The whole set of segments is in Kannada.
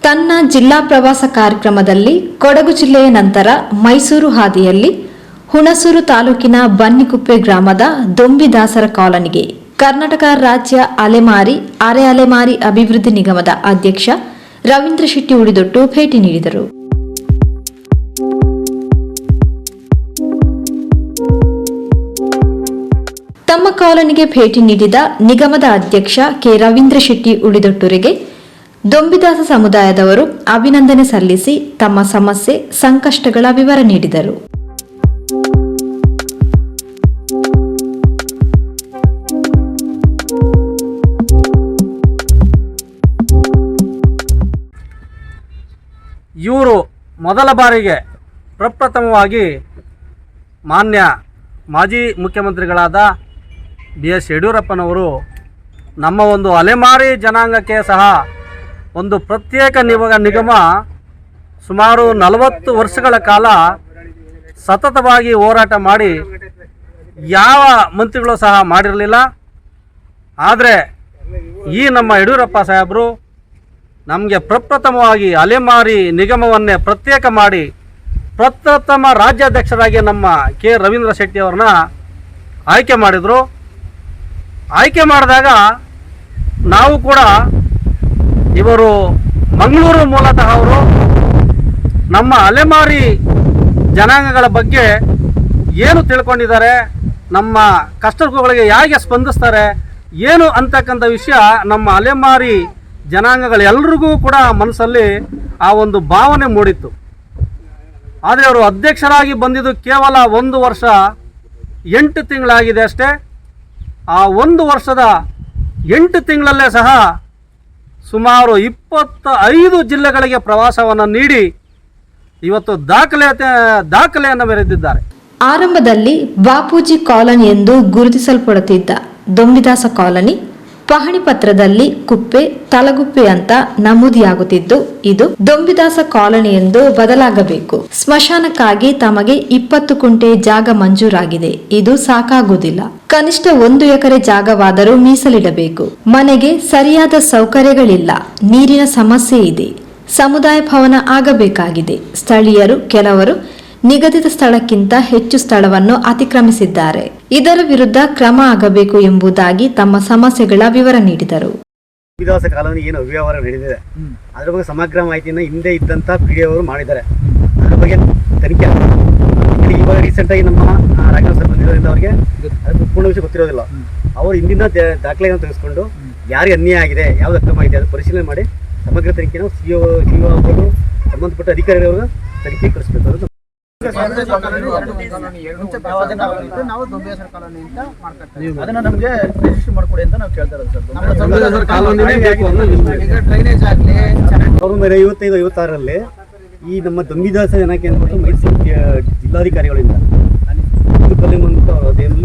ತನ್ನ ಜಿಲ್ಲಾ ಪ್ರವಾಸ ಕಾರ್ಯಕ್ರಮದಲ್ಲಿ ಕೊಡಗು ಜಿಲ್ಲೆಯ ನಂತರ ಮೈಸೂರು ಹಾದಿಯಲ್ಲಿ ಹುಣಸೂರು ತಾಲೂಕಿನ ಬನ್ನಿಕುಪ್ಪೆ ಗ್ರಾಮದ ದೊಂಬಿದಾಸರ ಕಾಲೋನಿಗೆ ಕರ್ನಾಟಕ ರಾಜ್ಯ ಅಲೆಮಾರಿ ಅರೆ ಅಲೆಮಾರಿ ಅಭಿವೃದ್ಧಿ ನಿಗಮದ ಅಧ್ಯಕ್ಷ ರವೀಂದ್ರ ಶೆಟ್ಟಿ ಉಳಿದೊಟ್ಟು ಭೇಟಿ ನೀಡಿದರು. ತಮ್ಮ ಕಾಲೋನಿಗೆ ಭೇಟಿ ನೀಡಿದ ನಿಗಮದ ಅಧ್ಯಕ್ಷ ಕೆ ರವೀಂದ್ರ ಶೆಟ್ಟಿ ಉಳಿದೊಟ್ಟೂರಿಗೆ ದೊಂಬಿದಾಸ ಸಮುದಾಯದವರು ಅಭಿನಂದನೆ ಸಲ್ಲಿಸಿ ತಮ್ಮ ಸಮಸ್ಯೆ ಸಂಕಷ್ಟಗಳ ವಿವರ ನೀಡಿದರು. ಇವರು ಮೊದಲ ಬಾರಿಗೆ ಪ್ರಪ್ರಥಮವಾಗಿ ಮಾನ್ಯ ಮಾಜಿ ಮುಖ್ಯಮಂತ್ರಿಗಳಾದ BS ಯಡಿಯೂರಪ್ಪನವರು ನಮ್ಮ ಒಂದು ಅಲೆಮಾರಿ ಜನಾಂಗಕ್ಕೆ ಸಹ ಒಂದು ಪ್ರತ್ಯೇಕ ನಿಗಮ ಸುಮಾರು 40 ವರ್ಷಗಳ ಕಾಲ ಸತತವಾಗಿ ಹೋರಾಟ ಮಾಡಿ ಯಾವ ಮಂತ್ರಿಗಳು ಸಹ ಮಾಡಿರಲಿಲ್ಲ. ಆದರೆ ಈ ನಮ್ಮ ಯಡಿಯೂರಪ್ಪ ಸಾಹೇಬರು ನಮಗೆ ಪ್ರಪ್ರಥಮವಾಗಿ ಅಲೆಮಾರಿ ನಿಗಮವನ್ನೇ ಪ್ರತ್ಯೇಕ ಮಾಡಿ ಪ್ರಪ್ರಥಮ ರಾಜ್ಯಾಧ್ಯಕ್ಷರಾಗಿ ನಮ್ಮ ಕೆ ರವೀಂದ್ರ ಶೆಟ್ಟಿ ಅವ್ರನ್ನ ಆಯ್ಕೆ ಮಾಡಿದರು. ಆಯ್ಕೆ ಮಾಡಿದಾಗ ನಾವು ಕೂಡ ಇವರು ಮಂಗಳೂರು ಮೂಲತಃ ಅವರು ನಮ್ಮ ಅಲೆಮಾರಿ ಜನಾಂಗಗಳ ಬಗ್ಗೆ ಏನು ತಿಳ್ಕೊಂಡಿದ್ದಾರೆ, ನಮ್ಮ ಕಷ್ಟಗಳಿಗೆ ಹೇಗೆ ಸ್ಪಂದಿಸ್ತಾರೆ ಏನು ಅಂತಕ್ಕಂಥ ವಿಷಯ ನಮ್ಮ ಅಲೆಮಾರಿ ಜನಾಂಗಗಳೆಲ್ಲರಿಗೂ ಕೂಡ ಮನಸ್ಸಲ್ಲಿ ಆ ಒಂದು ಭಾವನೆ ಮೂಡಿತ್ತು. ಆದರೆ ಅವರು ಅಧ್ಯಕ್ಷರಾಗಿ ಬಂದಿದ್ದು ಕೇವಲ 1 ವರ್ಷ 8 ತಿಂಗಳಾಗಿದೆ ಅಷ್ಟೇ. ಆ 1 ವರ್ಷದ 8 ತಿಂಗಳಲ್ಲೇ ಸಹ ಸುಮಾರು 25 ಜಿಲ್ಲೆಗಳಿಗೆ ಪ್ರವಾಸವನ್ನು ನೀಡಿ ಇವತ್ತು ದಾಖಲೆಯನ್ನು ಮೆರೆದಿದ್ದಾರೆ. ಆರಂಭದಲ್ಲಿ ಬಾಪೂಜಿ ಕಾಲೋನಿ ಎಂದು ಗುರುತಿಸಲ್ಪಡುತ್ತಿದ್ದ ದೊಂಬಿದಾಸ ಕಾಲೋನಿ ಪಹಣಿ ಪತ್ರದಲ್ಲಿ ಕುಪ್ಪೆ ತಲಗುಪ್ಪೆ ಅಂತ ನಮೂದಿಯಾಗುತ್ತಿದ್ದು ಇದು ದೊಂಬಿದಾಸ ಕಾಲೋನಿ ಎಂದು ಬದಲಾಗಬೇಕು. ಸ್ಮಶಾನಕ್ಕಾಗಿ ತಮಗೆ 20 ಕುಂಟೆ ಜಾಗ ಮಂಜೂರಾಗಿದೆ. ಇದು ಸಾಕಾಗುವುದಿಲ್ಲ. ಕನಿಷ್ಠ 1 ಎಕರೆ ಜಾಗವಾದರೂ ಮೀಸಲಿಡಬೇಕು. ಮನೆಗೆ ಸರಿಯಾದ ಸೌಕರ್ಯಗಳಿಲ್ಲ. ನೀರಿನ ಸಮಸ್ಯೆ ಇದೆ. ಸಮುದಾಯ ಭವನ ಆಗಬೇಕಾಗಿದೆ. ಸ್ಥಳೀಯರು ಕೆಲವರು ನಿಗದಿತ ಸ್ಥಳಕ್ಕಿಂತ ಹೆಚ್ಚು ಸ್ಥಳವನ್ನು ಅತಿಕ್ರಮಿಸಿದ್ದಾರೆ. ಇದರ ವಿರುದ್ಧ ಕ್ರಮ ಆಗಬೇಕು ಎಂಬುದಾಗಿ ತಮ್ಮ ಸಮಸ್ಯೆಗಳ ವಿವರ ನೀಡಿದರು. ದೊಂಬಿದಾಸ ಕಾಲೋನಿ ಏನು ಅವ್ಯವಹಾರ ನಡೆದಿದೆ ಅದರ ಬಗ್ಗೆ ಸಮಗ್ರ ಮಾಹಿತಿಯನ್ನು ಹಿಂದೆ ಇದ್ದಂಥ PDO ಅವರು ಮಾಡಿದ್ದಾರೆ. ಅದರ ಬಗ್ಗೆ ತನಿಖೆ ಇವಾಗ ರೀಸೆಂಟಾಗಿ ನಮ್ಮ ರಾಘವೇಂದ್ರ ಸರ್ ಬಂದಿರೋದ್ರಿಂದ ಅವರಿಗೆ ಅದಕ್ಕೆ ಪೂರ್ಣ ವಿಷಯ ಗೊತ್ತಿರೋದಿಲ್ಲ. ಅವರು ಹಿಂದಿನ ದಾಖಲೆಯನ್ನು ತೆಗೆದುಕೊಂಡು ಯಾರಿಗೆ ಅನ್ಯಾಯ ಆಗಿದೆ, ಯಾವ್ದು ಅಕ್ರಮ ಇದೆ ಅದು ಪರಿಶೀಲನೆ ಮಾಡಿ ಸಮಗ್ರ ತನಿಖೆಯನ್ನು CO ಅವರು ಸಂಬಂಧಪಟ್ಟ ಅಧಿಕಾರಿಗಳು ತನಿಖೆ ಕಳಿಸಬೇಕು. ನಾವು ದೊಂಬಿದಾಸರ ಕಾಲೋನಿ ಅಂತ ಮಾಡ್ಕೊಳ್ತೀವಿ. ಅದನ್ನ ನಮಗೆ ರಿಜಿಸ್ಟರ್ ಮಾಡ್ಕೊಡಿ ಅಂತ ನಾವು ಕೇಳ್ತಾ ಇರೋದು ಸರ್. 1955-56ರಲ್ಲಿ ಈ ನಮ್ಮ ದೊಂಬಿದಾಸ ಜನಕ್ಕೆ ಅಂದ್ಬಿಟ್ಟು ಮೈಸೂರು ಜಿಲ್ಲಾಧಿಕಾರಿಗಳಿಂದ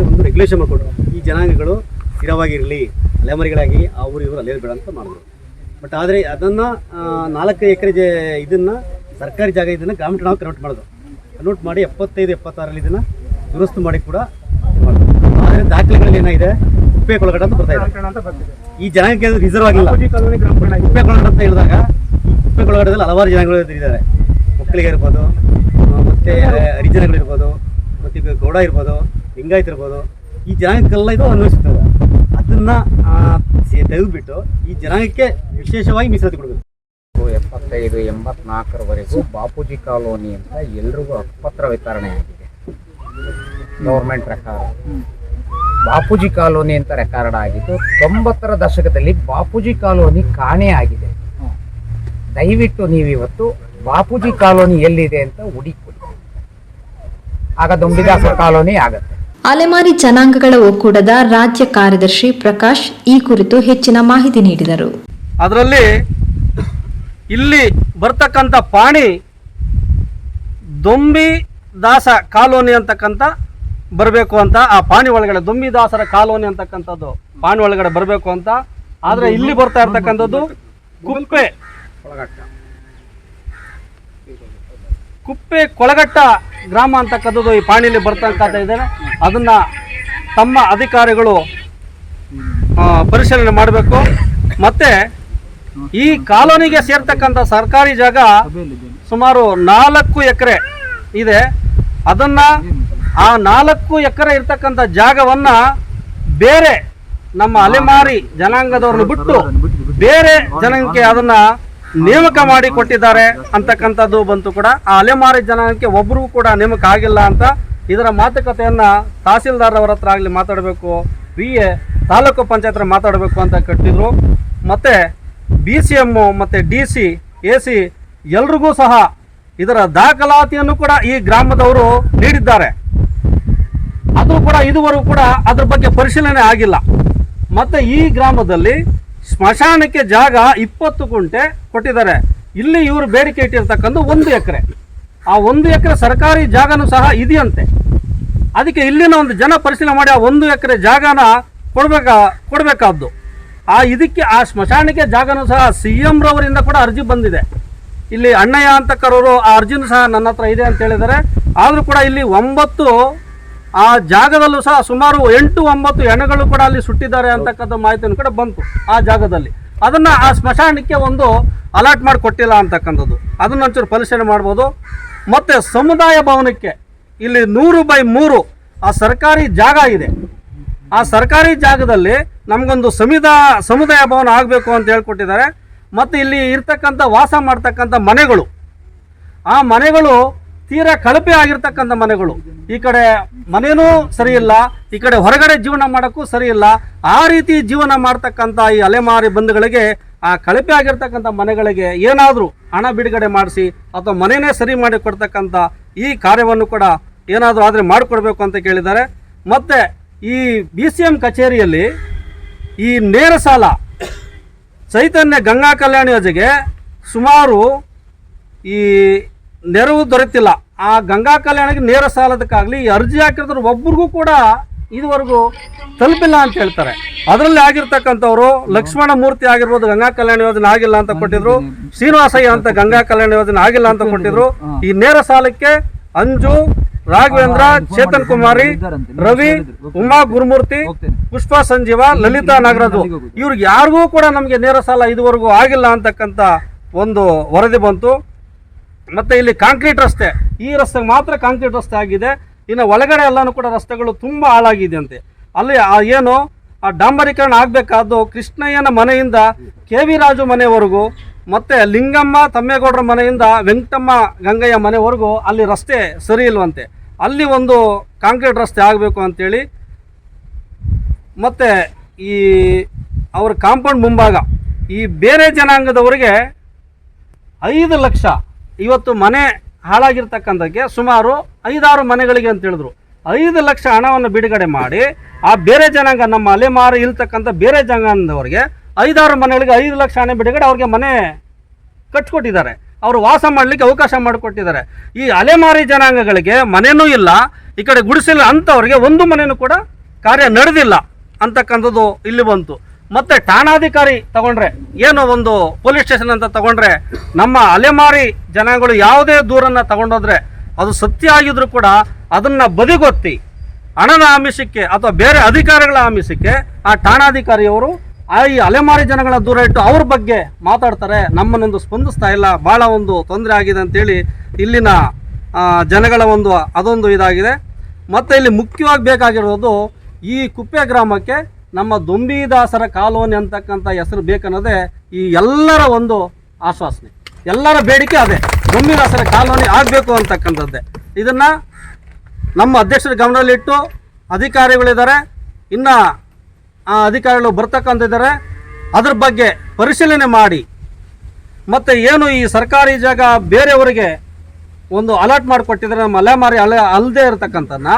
ಒಂದು ರೆಗ್ಯುಲೇಷನ್ ಮಾಡಿಕೊಟ್ರು. ಈ ಜನಾಂಗಗಳು ಸ್ಥಿರವಾಗಿರಲಿ, ಅಲೆಮಾರಿಗಳಾಗಿ ಅವರು ಇವರು ಅಲ್ಲೇ ಬೇಡ ಅಂತ ಮಾಡಿದ್ರು. ಬಟ್ ಆದರೆ ಅದನ್ನು 4 ಎಕರೆ ಇದನ್ನು ಸರ್ಕಾರಿ ಜಾಗ ಇದನ್ನು ಗ್ರಾಮೀಣ ನಾವು ಕನ್ವರ್ಟ್ ಮಾಡಿದ್ರು. ಕನ್ವರ್ಟ್ ಮಾಡಿ 75-76ರಲ್ಲಿ ಇದನ್ನು ದುರಸ್ತು ಮಾಡಿ ಕೂಡ ಮಾಡಿದ್ರು. ಆದರೆ ದಾಖಲೆಗಳಲ್ಲಿ ಏನಾಗಿದೆ, ಕುಪ್ಪೆ ಕೊಳಗಡ ಅಂತ ಬರ್ತಾ ಇದೆ. ಈ ಜನಾಂಗಕ್ಕೆ ರಿಸರ್ವ್ ಆಗಿಲ್ಲ. ಕುಪ್ಪೆ ಕೊಳಗಡ ಅಂತ ಹೇಳಿದಾಗ ಈ ಕುಪ್ಪೆ ಕೊಳಗಡದಲ್ಲಿ ಹಲವಾರು ಜನಗಳು ಇದ್ದಾರೆ. ಒಕ್ಕಲಿಗ ಇರ್ಬೋದು, ಮತ್ತು ಹರಿಜನಗಳಿರ್ಬೋದು, ಮತ್ತು ಈಗ ಗೌಡ ಇರ್ಬೋದು, ಲಿಂಗಾಯತ್ ಇರ್ಬೋದು. ಈ ಜನಾಂಗಕ್ಕೆಲ್ಲ ಇದು ಅನ್ವಯಿಸುತ್ತದೆ. ಅದನ್ನು ತೆಗೆದುಬಿಟ್ಟು ಈ ಜನಾಂಗಕ್ಕೆ ವಿಶೇಷವಾಗಿ ಮೀಸಲಾತಿ ಕೊಡಬೇಕು. 75-84ರವರೆಗೂ ಬಾಪೂಜಿ ಕಾಲೋನಿ ಅಂತ ಎಲ್ರಿಗೂ ಹಕ್ಕುಪತ್ರ ವಿತರಣೆ ಆಗಿದೆ. ಗೌರ್ಮೆಂಟ್ ರೆಕಾರ್ಡ್ ಬಾಪೂಜಿ ಕಾಲೋನಿ ಅಂತ ರೆಕಾರ್ಡ್ ಆಗಿದ್ದು 90ರ ದಶಕದಲ್ಲಿ ಬಾಪೂಜಿ ಕಾಲೋನಿ ಕಾಣೆ ಆಗಿದೆ. ದಯವಿಟ್ಟು ನೀವಿವತ್ತು ಬಾಪೂಜಿ ಕಾಲೋನಿ ಎಲ್ಲಿದೆ ಅಂತ ಹುಡುಕಿಕೊಡಿ, ಆಗ ದೊಂಬಿದಾಸ ಕಾಲೋನಿ ಆಗತ್ತೆ. ಅಲೆಮಾರಿ ಜನಾಂಗಗಳ ಒಕ್ಕೂಟದ ರಾಜ್ಯ ಕಾರ್ಯದರ್ಶಿ ಪ್ರಕಾಶ್ ಈ ಕುರಿತು ಹೆಚ್ಚಿನ ಮಾಹಿತಿ ನೀಡಿದರು. ಅದರಲ್ಲಿ ಇಲ್ಲಿ ಬರ್ತಕ್ಕಂಥ ಪಾಣಿ ದೊಂಬಿದಾಸ ಕಾಲೋನಿ ಅಂತಕ್ಕಂಥ ಬರಬೇಕು ಅಂತ, ಆ ಪಾಣಿ ಒಳಗಡೆ ದೊಂಬಿದಾಸರ ಕಾಲೋನಿ ಅಂತಕ್ಕಂಥದ್ದು ಪಾಣಿ ಒಳಗಡೆ ಬರಬೇಕು ಅಂತ. ಆದರೆ ಇಲ್ಲಿ ಬರ್ತಾ ಇರ್ತಕ್ಕಂಥದ್ದು ಕುಪ್ಪೆ ಕೊಳಗಟ್ಟ ಗ್ರಾಮ ಅಂತಕ್ಕಂಥದ್ದು ಈ ಪಾಣಿಲಿ ಬರ್ತಕ್ಕಂಥ ಇದೆ. ಅದನ್ನು ತಮ್ಮ ಅಧಿಕಾರಿಗಳು ಪರಿಶೀಲನೆ ಮಾಡಬೇಕು. ಮತ್ತು ಈ ಕಾಲೋನಿಗೆ ಸೇರ್ತಕ್ಕಂಥ ಸರ್ಕಾರಿ ಜಾಗ ಸುಮಾರು 4 ಎಕರೆ ಇದೆ. ಅದನ್ನ ಆ 4 ಎಕರೆ ಇರ್ತಕ್ಕಂಥ ಜಾಗವನ್ನ ಬೇರೆ ನಮ್ಮ ಅಲೆಮಾರಿ ಜನಾಂಗದವ್ರನ್ನ ಬಿಟ್ಟು ಬೇರೆ ಜನಕ್ಕೆ ಅದನ್ನ ನೇಮಕ ಮಾಡಿ ಕೊಟ್ಟಿದ್ದಾರೆ ಅಂತಕ್ಕಂಥದ್ದು ಬಂತು ಕೂಡ. ಆ ಅಲೆಮಾರಿ ಜನಾಂಗಕ್ಕೆ ಒಬ್ಬರು ಕೂಡ ನೇಮಕ ಆಗಿಲ್ಲ ಅಂತ ಇದರ ಮಾತುಕತೆಯನ್ನ ತಹಸೀಲ್ದಾರ್ ಅವರ ಹತ್ರ ಆಗಲಿ ಮಾತಾಡಬೇಕು, VA ತಾಲೂಕು ಪಂಚಾಯತ್ ಹತ್ರ ಮಾತಾಡಬೇಕು ಅಂತ ಕಟ್ಟಿದ್ರು. ಮತ್ತೆ BCM ಮತ್ತೆ DC AC ಎಲ್ರಿಗೂ ಸಹ ಇದರ ದಾಖಲಾತಿಯನ್ನು ಕೂಡ ಈ ಗ್ರಾಮದವರು ನೀಡಿದ್ದಾರೆ. ಅದು ಕೂಡ ಇದುವರೆಗೂ ಕೂಡ ಅದ್ರ ಬಗ್ಗೆ ಪರಿಶೀಲನೆ ಆಗಿಲ್ಲ. ಮತ್ತೆ ಈ ಗ್ರಾಮದಲ್ಲಿ ಸ್ಮಶಾನಕ್ಕೆ ಜಾಗ 20 ಗುಂಟೆ ಕೊಟ್ಟಿದ್ದಾರೆ. ಇಲ್ಲಿ ಇವರು ಬೇಡಿಕೆ ಇಟ್ಟಿರ್ತಕ್ಕಂಥ 1 ಎಕರೆ, ಆ 1 ಎಕರೆ ಸರ್ಕಾರಿ ಜಾಗನೂ ಸಹ ಇದೆಯಂತೆ. ಅದಕ್ಕೆ ಇಲ್ಲಿನ ಒಂದು ಜನ ಪರಿಶೀಲನೆ ಮಾಡಿ ಆ 1 ಎಕರೆ ಜಾಗನ ಕೊಡಬೇಕಾದ್ದು. ಇದಕ್ಕೆ ಆ ಸ್ಮಶಾನಕ್ಕೆ ಜಾಗನೂ ಸಹ CM ರವರಿಂದ ಕೂಡ ಅರ್ಜಿ ಬಂದಿದೆ. ಇಲ್ಲಿ ಅಣ್ಣಯ್ಯ ಅಂತ ಕರೋರು ಆ ಅರ್ಜಿನೂ ಸಹ ನನ್ನ ಹತ್ರ ಇದೆ ಅಂತ ಹೇಳಿದ್ದಾರೆ. ಆದರೂ ಕೂಡ ಇಲ್ಲಿ 9 ಆ ಜಾಗದಲ್ಲೂ ಸಹ ಸುಮಾರು 8-9 ಹೆಣಗಳು ಕೂಡ ಅಲ್ಲಿ ಸುಟ್ಟಿದ್ದಾರೆ ಅಂತಕ್ಕಂಥ ಮಾಹಿತಿಯನ್ನು ಕೂಡ ಬಂತು ಆ ಜಾಗದಲ್ಲಿ. ಅದನ್ನು ಆ ಸ್ಮಶಾನಕ್ಕೆ ಒಂದು ಅಲಾಟ್ ಮಾಡಿ ಕೊಟ್ಟಿಲ್ಲ ಅಂತಕ್ಕಂಥದ್ದು, ಅದನ್ನು ಒಂಚೂರು ಪರಿಶೀಲನೆ ಮಾಡ್ಬೋದು. ಮತ್ತು ಸಮುದಾಯ ಭವನಕ್ಕೆ ಇಲ್ಲಿ 100/3 ಆ ಸರ್ಕಾರಿ ಜಾಗ ಇದೆ. ಆ ಸರ್ಕಾರಿ ಜಾಗದಲ್ಲಿ ನಮಗೊಂದು ಸಮುದಾಯ ಭವನ ಆಗಬೇಕು ಅಂತ ಹೇಳ್ಕೊಟ್ಟಿದ್ದಾರೆ. ಮತ್ತು ಇಲ್ಲಿ ಇರ್ತಕ್ಕಂಥ ವಾಸ ಮಾಡ್ತಕ್ಕಂಥ ಮನೆಗಳು, ಆ ಮನೆಗಳು ತೀರಾ ಕಳಪೆ ಆಗಿರ್ತಕ್ಕಂಥ ಮನೆಗಳು. ಈ ಕಡೆ ಮನೇನೂ ಸರಿ ಇಲ್ಲ, ಈ ಕಡೆ ಹೊರಗಡೆ ಜೀವನ ಮಾಡೋಕ್ಕೂ ಸರಿ ಇಲ್ಲ. ಆ ರೀತಿ ಜೀವನ ಮಾಡ್ತಕ್ಕಂಥ ಈ ಅಲೆಮಾರಿ ಬಂಧುಗಳಿಗೆ ಆ ಕಳಪೆ ಆಗಿರ್ತಕ್ಕಂಥ ಮನೆಗಳಿಗೆ ಏನಾದರೂ ಹಣ ಬಿಡುಗಡೆ ಮಾಡಿಸಿ ಅಥವಾ ಮನೆಯೇ ಸರಿ ಮಾಡಿ ಕೊಡ್ತಕ್ಕಂಥ ಈ ಕಾರ್ಯವನ್ನು ಕೂಡ ಏನಾದರೂ ಆದರೆ ಮಾಡಿಕೊಡ್ಬೇಕು ಅಂತ ಕೇಳಿದ್ದಾರೆ. ಮತ್ತು ಈ BCM ಕಚೇರಿಯಲ್ಲಿ ಈ ನೇರ ಸಾಲ ಚೈತನ್ಯ ಗಂಗಾ ಕಲ್ಯಾಣ ಯೋಜನೆಗೆ ಸುಮಾರು ಈ ನೆರವು ದೊರೆತಿಲ್ಲ. ಆ ಗಂಗಾ ಕಲ್ಯಾಣಕ್ಕೆ ನೇರ ಸಾಲದಕ್ಕಾಗಲಿ ಈ ಅರ್ಜಿ ಹಾಕಿರೋದ್ರ ಒಬ್ರಿಗೂ ಕೂಡ ಇದುವರೆಗೂ ತಲುಪಿಲ್ಲ ಅಂತ ಹೇಳ್ತಾರೆ. ಅದರಲ್ಲಿ ಆಗಿರ್ತಕ್ಕಂಥವ್ರು ಲಕ್ಷ್ಮಣ ಮೂರ್ತಿ ಆಗಿರ್ಬೋದು, ಗಂಗಾ ಕಲ್ಯಾಣ ಯೋಜನೆ ಆಗಿಲ್ಲ ಅಂತ ಕೊಟ್ಟಿದ್ರು. ಶ್ರೀನಿವಾಸಯ್ಯ ಅಂತ ಗಂಗಾ ಕಲ್ಯಾಣ ಯೋಜನೆ ಆಗಿಲ್ಲ ಅಂತ ಕೊಟ್ಟಿದ್ರು. ಈ ನೇರ ಸಾಲಕ್ಕೆ ಅಂಜು, ರಾಘವೇಂದ್ರ, ಚೇತನ್ ಕುಮಾರಿ, ರವಿ, ಉಮಾ ಗುರುಮೂರ್ತಿ, ಪುಷ್ಪ ಸಂಜೀವ, ಲಲಿತಾ ನಾಗರಾಜು ಇವ್ರಿಗೆ ಯಾರಿಗೂ ಕೂಡ ನಮಗೆ ನೇರ ಸಾಲ ಇದುವರೆಗೂ ಆಗಿಲ್ಲ ಅಂತಕ್ಕಂಥ ಒಂದು ವರದಿ ಬಂತು. ಮತ್ತು ಇಲ್ಲಿ ಕಾಂಕ್ರೀಟ್ ರಸ್ತೆ, ಈ ರಸ್ತೆಗೆ ಮಾತ್ರ ಕಾಂಕ್ರೀಟ್ ರಸ್ತೆ ಆಗಿದೆ. ಇನ್ನು ಒಳಗಡೆ ಎಲ್ಲನೂ ಕೂಡ ರಸ್ತೆಗಳು ತುಂಬ ಹಾಳಾಗಿದೆ ಅಂತೆ. ಅಲ್ಲಿ ಏನು ಆ ಡಾಂಬರೀಕರಣ ಆಗಬೇಕಾದ್ದು ಕೃಷ್ಣಯ್ಯನ ಮನೆಯಿಂದ KV ರಾಜು ಮನೆವರೆಗೂ, ಮತ್ತು ಲಿಂಗಮ್ಮ ತಮ್ಮೇಗೌಡರ ಮನೆಯಿಂದ ವೆಂಕಟಮ್ಮ ಗಂಗಯ್ಯ ಮನೆವರೆಗೂ ಅಲ್ಲಿ ರಸ್ತೆ ಸರಿ ಇಲ್ವಂತೆ. ಅಲ್ಲಿ ಒಂದು ಕಾಂಕ್ರೀಟ್ ರಸ್ತೆ ಆಗಬೇಕು ಅಂತೇಳಿ. ಮತ್ತು ಈ ಅವ್ರ ಕಾಂಪೌಂಡ್ ಮುಂಭಾಗ ಈ ಬೇರೆ ಜನಾಂಗದವರಿಗೆ 5 ಲಕ್ಷ ಇವತ್ತು ಮನೆ ಹಾಳಾಗಿರ್ತಕ್ಕಂಥಕ್ಕೆ ಸುಮಾರು 5-6 ಮನೆಗಳಿಗೆ ಅಂತ ಹೇಳಿದ್ರು. 5 ಲಕ್ಷ ಹಣವನ್ನು ಬಿಡುಗಡೆ ಮಾಡಿ ಆ ಬೇರೆ ಜನಾಂಗ ನಮ್ಮ ಅಲೆಮಾರಿ ಇಲ್ತಕ್ಕಂಥ ಬೇರೆ ಜನಾಂಗದವರಿಗೆ 5-6 ಮನೆಗಳಿಗೆ 5 ಲಕ್ಷ ಹಣ ಬಿಡುಗಡೆ ಅವ್ರಿಗೆ ಮನೆ ಕಟ್ಕೊಟ್ಟಿದ್ದಾರೆ. ಅವರು ವಾಸ ಮಾಡಲಿಕ್ಕೆ ಅವಕಾಶ ಮಾಡಿಕೊಟ್ಟಿದ್ದಾರೆ. ಈ ಅಲೆಮಾರಿ ಜನಾಂಗಗಳಿಗೆ ಮನೆಯೂ ಇಲ್ಲ, ಈ ಕಡೆ ಗುಡಿಸಿಲ್ಲ ಅಂಥವ್ರಿಗೆ ಒಂದು ಮನೆಯೂ ಕೂಡ ಕಾರ್ಯ ನಡೆದಿಲ್ಲ ಅಂತಕ್ಕಂಥದ್ದು ಇಲ್ಲಿ ಬಂತು. ಮತ್ತು ಠಾಣಾಧಿಕಾರಿ ತಗೊಂಡ್ರೆ ಏನು ಒಂದು ಪೊಲೀಸ್ ಸ್ಟೇಷನ್ ಅಂತ ತಗೊಂಡ್ರೆ ನಮ್ಮ ಅಲೆಮಾರಿ ಜನಾಂಗಗಳು ಯಾವುದೇ ದೂರನ್ನು ತಗೊಂಡೋದ್ರೆ ಅದು ಸತ್ಯ ಆಗಿದ್ರು ಕೂಡ ಅದನ್ನು ಬದಿಗೊತ್ತಿ ಹಣದ ಆಮಿಷಕ್ಕೆ ಅಥವಾ ಬೇರೆ ಅಧಿಕಾರಿಗಳ ಆಮಿಷಕ್ಕೆ ಆ ಠಾಣಾಧಿಕಾರಿಯವರು ಈ ಅಲೆಮಾರಿ ಜನಗಳ ದೂರ ಇಟ್ಟು ಅವ್ರ ಬಗ್ಗೆ ಮಾತಾಡ್ತಾರೆ. ನಮ್ಮನ್ನೊಂದು ಸ್ಪಂದಿಸ್ತಾ ಇಲ್ಲ, ಭಾಳ ಒಂದು ತೊಂದರೆ ಆಗಿದೆ ಅಂತೇಳಿ ಇಲ್ಲಿನ ಜನಗಳ ಒಂದು ಅದೊಂದು ಇದಾಗಿದೆ. ಮತ್ತು ಇಲ್ಲಿ ಮುಖ್ಯವಾಗಿ ಬೇಕಾಗಿರೋದು ಈ ಕುಪ್ಪೆ ಗ್ರಾಮಕ್ಕೆ ನಮ್ಮ ದೊಂಬಿದಾಸರ ಕಾಲೋನಿ ಅಂತಕ್ಕಂಥ ಹೆಸರು ಬೇಕನ್ನೋದೇ ಈ ಎಲ್ಲರ ಒಂದು ಆಶ್ವಾಸನೆ, ಎಲ್ಲರ ಬೇಡಿಕೆ ಅದೇ, ದೊಂಬಿದಾಸರ ಕಾಲೋನಿ ಆಗಬೇಕು ಅಂತಕ್ಕಂಥದ್ದೇ. ಇದನ್ನು ನಮ್ಮ ಅಧ್ಯಕ್ಷರ ಗಮನದಲ್ಲಿಟ್ಟು ಅಧಿಕಾರಿಗಳಿದ್ದಾರೆ, ಇನ್ನು ಆ ಅಧಿಕಾರಿಗಳು ಬರ್ತಕ್ಕಂತಿದ್ದಾರೆ, ಅದ್ರ ಬಗ್ಗೆ ಪರಿಶೀಲನೆ ಮಾಡಿ ಮತ್ತು ಏನು ಈ ಸರ್ಕಾರಿ ಜಾಗ ಬೇರೆಯವರಿಗೆ ಒಂದು ಅಲಾಟ್ ಮಾಡಿಕೊಟ್ಟಿದ್ದಾರೆ ನಮ್ಮ ಅಲೆಮಾರಿ ಅಲ್ಲದೆ ಇರತಕ್ಕಂಥನ್ನ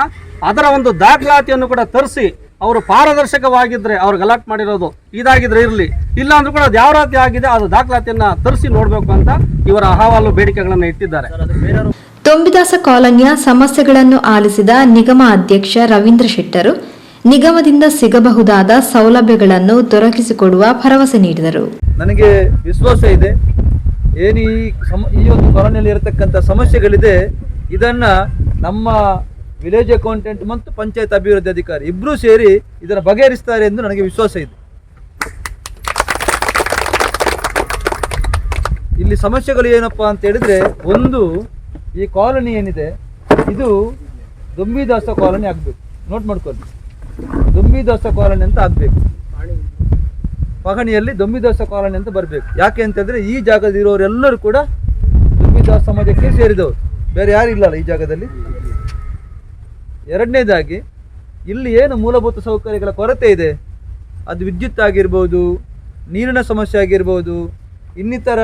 ಅದರ ಒಂದು ದಾಖಲಾತಿಯನ್ನು ಕೂಡ ತರಿಸಿ ಅವರು ಪಾರದರ್ಶಕವಾಗಿದ್ದರೆ ಅವ್ರಿಗೆ ಅಲಾಟ್ ಮಾಡಿರೋದು ಇದಾಗಿದ್ರೆ ಇರಲಿ, ಇಲ್ಲ ಅಂದ್ರೂ ಕೂಡ ಅದು ಯಾವ ರೀತಿ ಆಗಿದೆ ಅದು ದಾಖಲಾತಿಯನ್ನು ತರಿಸಿ ನೋಡಬೇಕು ಅಂತ ಇವರ ಅಹವಾಲು ಬೇಡಿಕೆಗಳನ್ನು ಇಟ್ಟಿದ್ದಾರೆ. ದೊಂಬಿದಾಸ ಕಾಲೋನಿಯ ಸಮಸ್ಯೆಗಳನ್ನು ಆಲಿಸಿದ ನಿಗಮ ಅಧ್ಯಕ್ಷ ರವೀಂದ್ರ ಶೆಟ್ಟರು ನಿಗಮದಿಂದ ಸಿಗಬಹುದಾದ ಸೌಲಭ್ಯಗಳನ್ನು ದೊರಕಿಸಿಕೊಡುವ ಭರವಸೆ ನೀಡಿದರು. ನನಗೆ ವಿಶ್ವಾಸ ಇದೆ, ಏನು ಈ ಒಂದು ಕಾಲೋನಿಯಲ್ಲಿ ಇರತಕ್ಕಂಥ ಸಮಸ್ಯೆಗಳಿದೆ ಇದನ್ನ ನಮ್ಮ ವಿಲೇಜ್ ಅಕೌಂಟೆಂಟ್ ಮತ್ತು ಪಂಚಾಯತ್ ಅಭಿವೃದ್ಧಿ ಅಧಿಕಾರಿ ಇಬ್ಬರೂ ಸೇರಿ ಇದನ್ನು ಬಗೆಹರಿಸ್ತಾರೆ ಎಂದು ನನಗೆ ವಿಶ್ವಾಸ ಇದೆ. ಇಲ್ಲಿ ಸಮಸ್ಯೆಗಳು ಏನಪ್ಪ ಅಂತ ಹೇಳಿದ್ರೆ, ಒಂದು ಈ ಕಾಲನಿ ಏನಿದೆ ಇದು ದೊಂಬಿದಾಸ ಕಾಲನಿ ಆಗಬೇಕು. ನೋಟ್ ಮಾಡ್ಕೊಳ್ಳಿ, ದೊಂಬಿದಾಸ ಕಾಲನಿ ಅಂತ ಆಗಬೇಕು. ಪಹಣಿಯಲ್ಲಿ ದೊಂಬಿದಾಸ ಕಾಲನಿ ಅಂತ ಬರಬೇಕು. ಯಾಕೆ ಅಂತಂದರೆ ಈ ಜಾಗದಲ್ಲಿರೋರೆಲ್ಲರೂ ಕೂಡ ದೊಂಬಿದಾಸ ಸಮಾಜಕ್ಕೆ ಸೇರಿದವರು, ಬೇರೆ ಯಾರು ಇಲ್ಲಲ್ಲ ಈ ಜಾಗದಲ್ಲಿ. ಎರಡನೇದಾಗಿ ಇಲ್ಲಿ ಏನು ಮೂಲಭೂತ ಸೌಕರ್ಯಗಳ ಕೊರತೆ ಇದೆ, ಅದು ವಿದ್ಯುತ್ ಆಗಿರ್ಬೋದು, ನೀರಿನ ಸಮಸ್ಯೆ ಆಗಿರ್ಬೋದು, ಇನ್ನಿತರ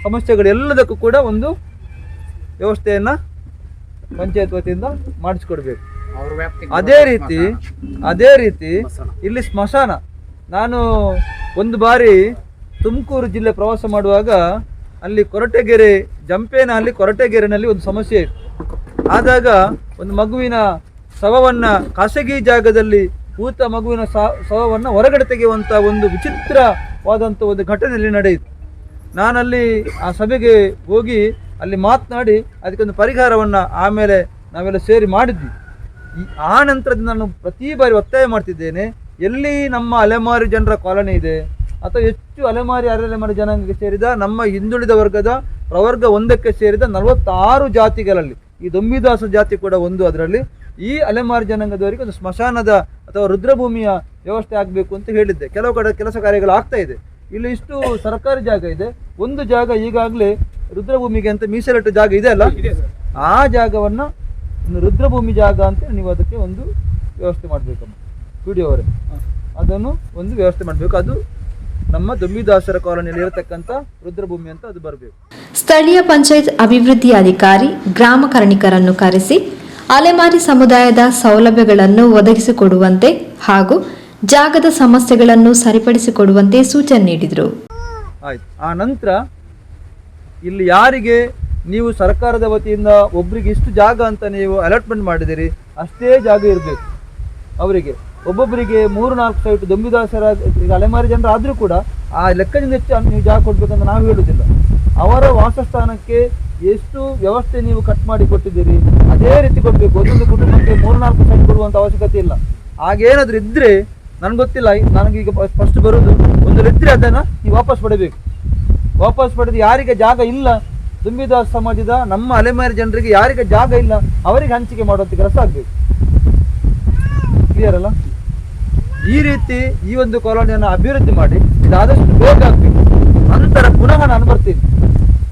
ಸಮಸ್ಯೆಗಳೆಲ್ಲದಕ್ಕೂ ಕೂಡ ಒಂದು ವ್ಯವಸ್ಥೆಯನ್ನು ಪಂಚಾಯತ್ ವತಿಯಿಂದ ಮಾಡಿಸ್ಕೊಡ್ಬೇಕು. ಅದೇ ರೀತಿ ಇಲ್ಲಿ ಸ್ಮಶಾನ. ನಾನು ಒಂದು ಬಾರಿ ತುಮಕೂರು ಜಿಲ್ಲೆ ಪ್ರವಾಸ ಮಾಡುವಾಗ ಅಲ್ಲಿ ಕೊರಟಗೆರೆ ಜಂಪೇನಲ್ಲಿ ಕೊರಟಗೆರೆನಲ್ಲಿ ಒಂದು ಸಮಸ್ಯೆ ಇತ್ತು. ಆದಾಗ ಒಂದು ಮಗುವಿನ ಶವವನ್ನು ಖಾಸಗಿ ಜಾಗದಲ್ಲಿ ಭೂತ ಮಗುವಿನ ಶವವನ್ನು ಹೊರಗಡೆ ತೆಗೆಯುವಂಥ ಒಂದು ವಿಚಿತ್ರವಾದಂಥ ಒಂದು ಘಟನೆಯಲ್ಲಿ ನಡೆಯಿತು. ನಾನಲ್ಲಿ ಆ ಸಭೆಗೆ ಹೋಗಿ ಅಲ್ಲಿ ಮಾತನಾಡಿ ಅದಕ್ಕೊಂದು ಪರಿಹಾರವನ್ನು ಆಮೇಲೆ ನಾವೆಲ್ಲ ಸೇರಿ ಮಾಡಿದ್ವಿ. ಆ ನಂತರದಿಂದ ನಾನು ಪ್ರತಿ ಬಾರಿ ಒತ್ತಾಯ ಮಾಡ್ತಿದ್ದೇನೆ, ಎಲ್ಲಿ ನಮ್ಮ ಅಲೆಮಾರಿ ಜನರ ಕಾಲನಿ ಇದೆ ಅಥವಾ ಹೆಚ್ಚು ಅಲೆಮಾರಿ ಅರೆಲೆಮಾರಿ ಜನಾಂಗಕ್ಕೆ ಸೇರಿದ ನಮ್ಮ ಹಿಂದುಳಿದ ವರ್ಗದ ಪ್ರವರ್ಗ ಒಂದಕ್ಕೆ ಸೇರಿದ 46 ಜಾತಿಗಳಲ್ಲಿ ಈ ದೊಂಬಿದಾಸ ಜಾತಿ ಕೂಡ ಒಂದು. ಅದರಲ್ಲಿ ಈ ಅಲೆಮಾರಿ ಜನಾಂಗದವರಿಗೆ ಒಂದು ಸ್ಮಶಾನದ ಅಥವಾ ರುದ್ರಭೂಮಿಯ ವ್ಯವಸ್ಥೆ ಆಗಬೇಕು ಅಂತ ಹೇಳಿದ್ದೆ. ಕೆಲವು ಕಡೆ ಕೆಲಸ ಕಾರ್ಯಗಳು ಆಗ್ತಾ ಇದೆ. ಇಲ್ಲಿ ಇಷ್ಟು ಸರ್ಕಾರಿ ಜಾಗ ಇದೆ, ಒಂದು ಜಾಗ ಈಗಾಗಲೇ ರುದ್ರಭೂಮಿಗೆ ಅಂತ ಮೀಸಲಿಟ್ಟ ಜಾಗ ಇದೆ ಅಲ್ಲ, ಆ ಜಾಗವನ್ನು ಒಂದು ರುದ್ರಭೂಮಿ ಜಾಗ ಅಂತ ನೀವು ಅದಕ್ಕೆ ಒಂದು ವ್ಯವಸ್ಥೆ ಮಾಡಬೇಕಮ್ಮ ವಿಡಿಯೋ ಅವರೇ, ಅದನ್ನು ಒಂದು ವ್ಯವಸ್ಥೆ ಮಾಡಬೇಕು. ಅದು ನಮ್ಮ ದೊಂಬಿದಾಸರ ಕಾಲೋನಿಯಲ್ಲಿ ಇರತಕ್ಕಂಥ ರುದ್ರಭೂಮಿ ಅಂತ ಅದು ಬರಬೇಕು. ಸ್ಥಳೀಯ ಪಂಚಾಯತ್ ಅಭಿವೃದ್ಧಿ ಅಧಿಕಾರಿ ಗ್ರಾಮ ಕರ್ಣಿಕರನ್ನು ಕರೆಸಿ ಅಲೆಮಾರಿ ಸಮುದಾಯದ ಸೌಲಭ್ಯಗಳನ್ನು ಒದಗಿಸಿಕೊಡುವಂತೆ ಹಾಗೂ ಜಾಗದ ಸಮಸ್ಯೆಗಳನ್ನು ಸರಿಪಡಿಸಿಕೊಡುವಂತೆ ಸೂಚನೆ ನೀಡಿದರು. ಆಯ್ತು. ಆ ನಂತರ ಇಲ್ಲಿ ಯಾರಿಗೆ ನೀವು ಸರ್ಕಾರದ ವತಿಯಿಂದ ಒಬ್ಬರಿಗೆ ಇಷ್ಟು ಜಾಗ ಅಂತ ನೀವು ಅಲಾಟ್ಮೆಂಟ್ ಮಾಡಿದಿರಿ ಅಷ್ಟೇ ಜಾಗ ಇರಬೇಕು. ಅವರಿಗೆ ಒಬ್ಬೊಬ್ಬರಿಗೆ 3-4 ಸೈಟ್ ದೊಂಬಿದಾಸರ ಈಗ ಅಲೆಮಾರಿ ಜನರು ಆದರೂ ಕೂಡ ಆ ಲೆಕ್ಕದಿಂದ ಹೆಚ್ಚು ನೀವು ಜಾಗ ಕೊಡಬೇಕಂತ ನಾವು ಹೇಳುವುದಿಲ್ಲ. ಅವರ ವಾಸಸ್ಥಾನಕ್ಕೆ ಎಷ್ಟು ವ್ಯವಸ್ಥೆ ನೀವು ಕಟ್ ಮಾಡಿ ಕೊಟ್ಟಿದ್ದೀರಿ ಅದೇ ರೀತಿ ಕೊಡಬೇಕು. ಒಂದೊಂದು ಕುಟುಂಬಕ್ಕೆ 3-4 ಸೈಟ್ ಕೊಡುವಂಥ ಅವಶ್ಯಕತೆ ಇಲ್ಲ. ಹಾಗೇನಾದರೂ ಇದ್ದರೆ ನನಗೆ ಗೊತ್ತಿಲ್ಲ, ನನಗೀಗ ಫಸ್ಟ್ ಬರೋದು ಒಂದು ಇದ್ದರೆ ಅದನ್ನು ನೀವು ವಾಪಸ್ ಪಡಬೇಕು. ವಾಪಸ್ ಪಡೆದು ಯಾರಿಗೆ ಜಾಗ ಇಲ್ಲ, ದೊಂಬಿದಾಸ ಸಮಾಜದ ನಮ್ಮ ಅಲೆಮಾರಿ ಜನರಿಗೆ ಯಾರಿಗೆ ಜಾಗ ಇಲ್ಲ ಅವರಿಗೆ ಹಂಚಿಕೆ ಮಾಡುವಂಥ ಕೆಲಸ ಆಗಬೇಕು. ಕ್ಲಿಯರ್ ಅಲ್ಲ? ಈ ರೀತಿ ಈ ಒಂದು ಕಾಲೋನಿಯನ್ನು ಅಭಿವೃದ್ಧಿ ಮಾಡಿ ಇದಾದಷ್ಟು ಬೇಗ ಆಗಬೇಕು. ನಂತರ ಪುನಃ ನಾನು ಬರ್ತೀನಿ.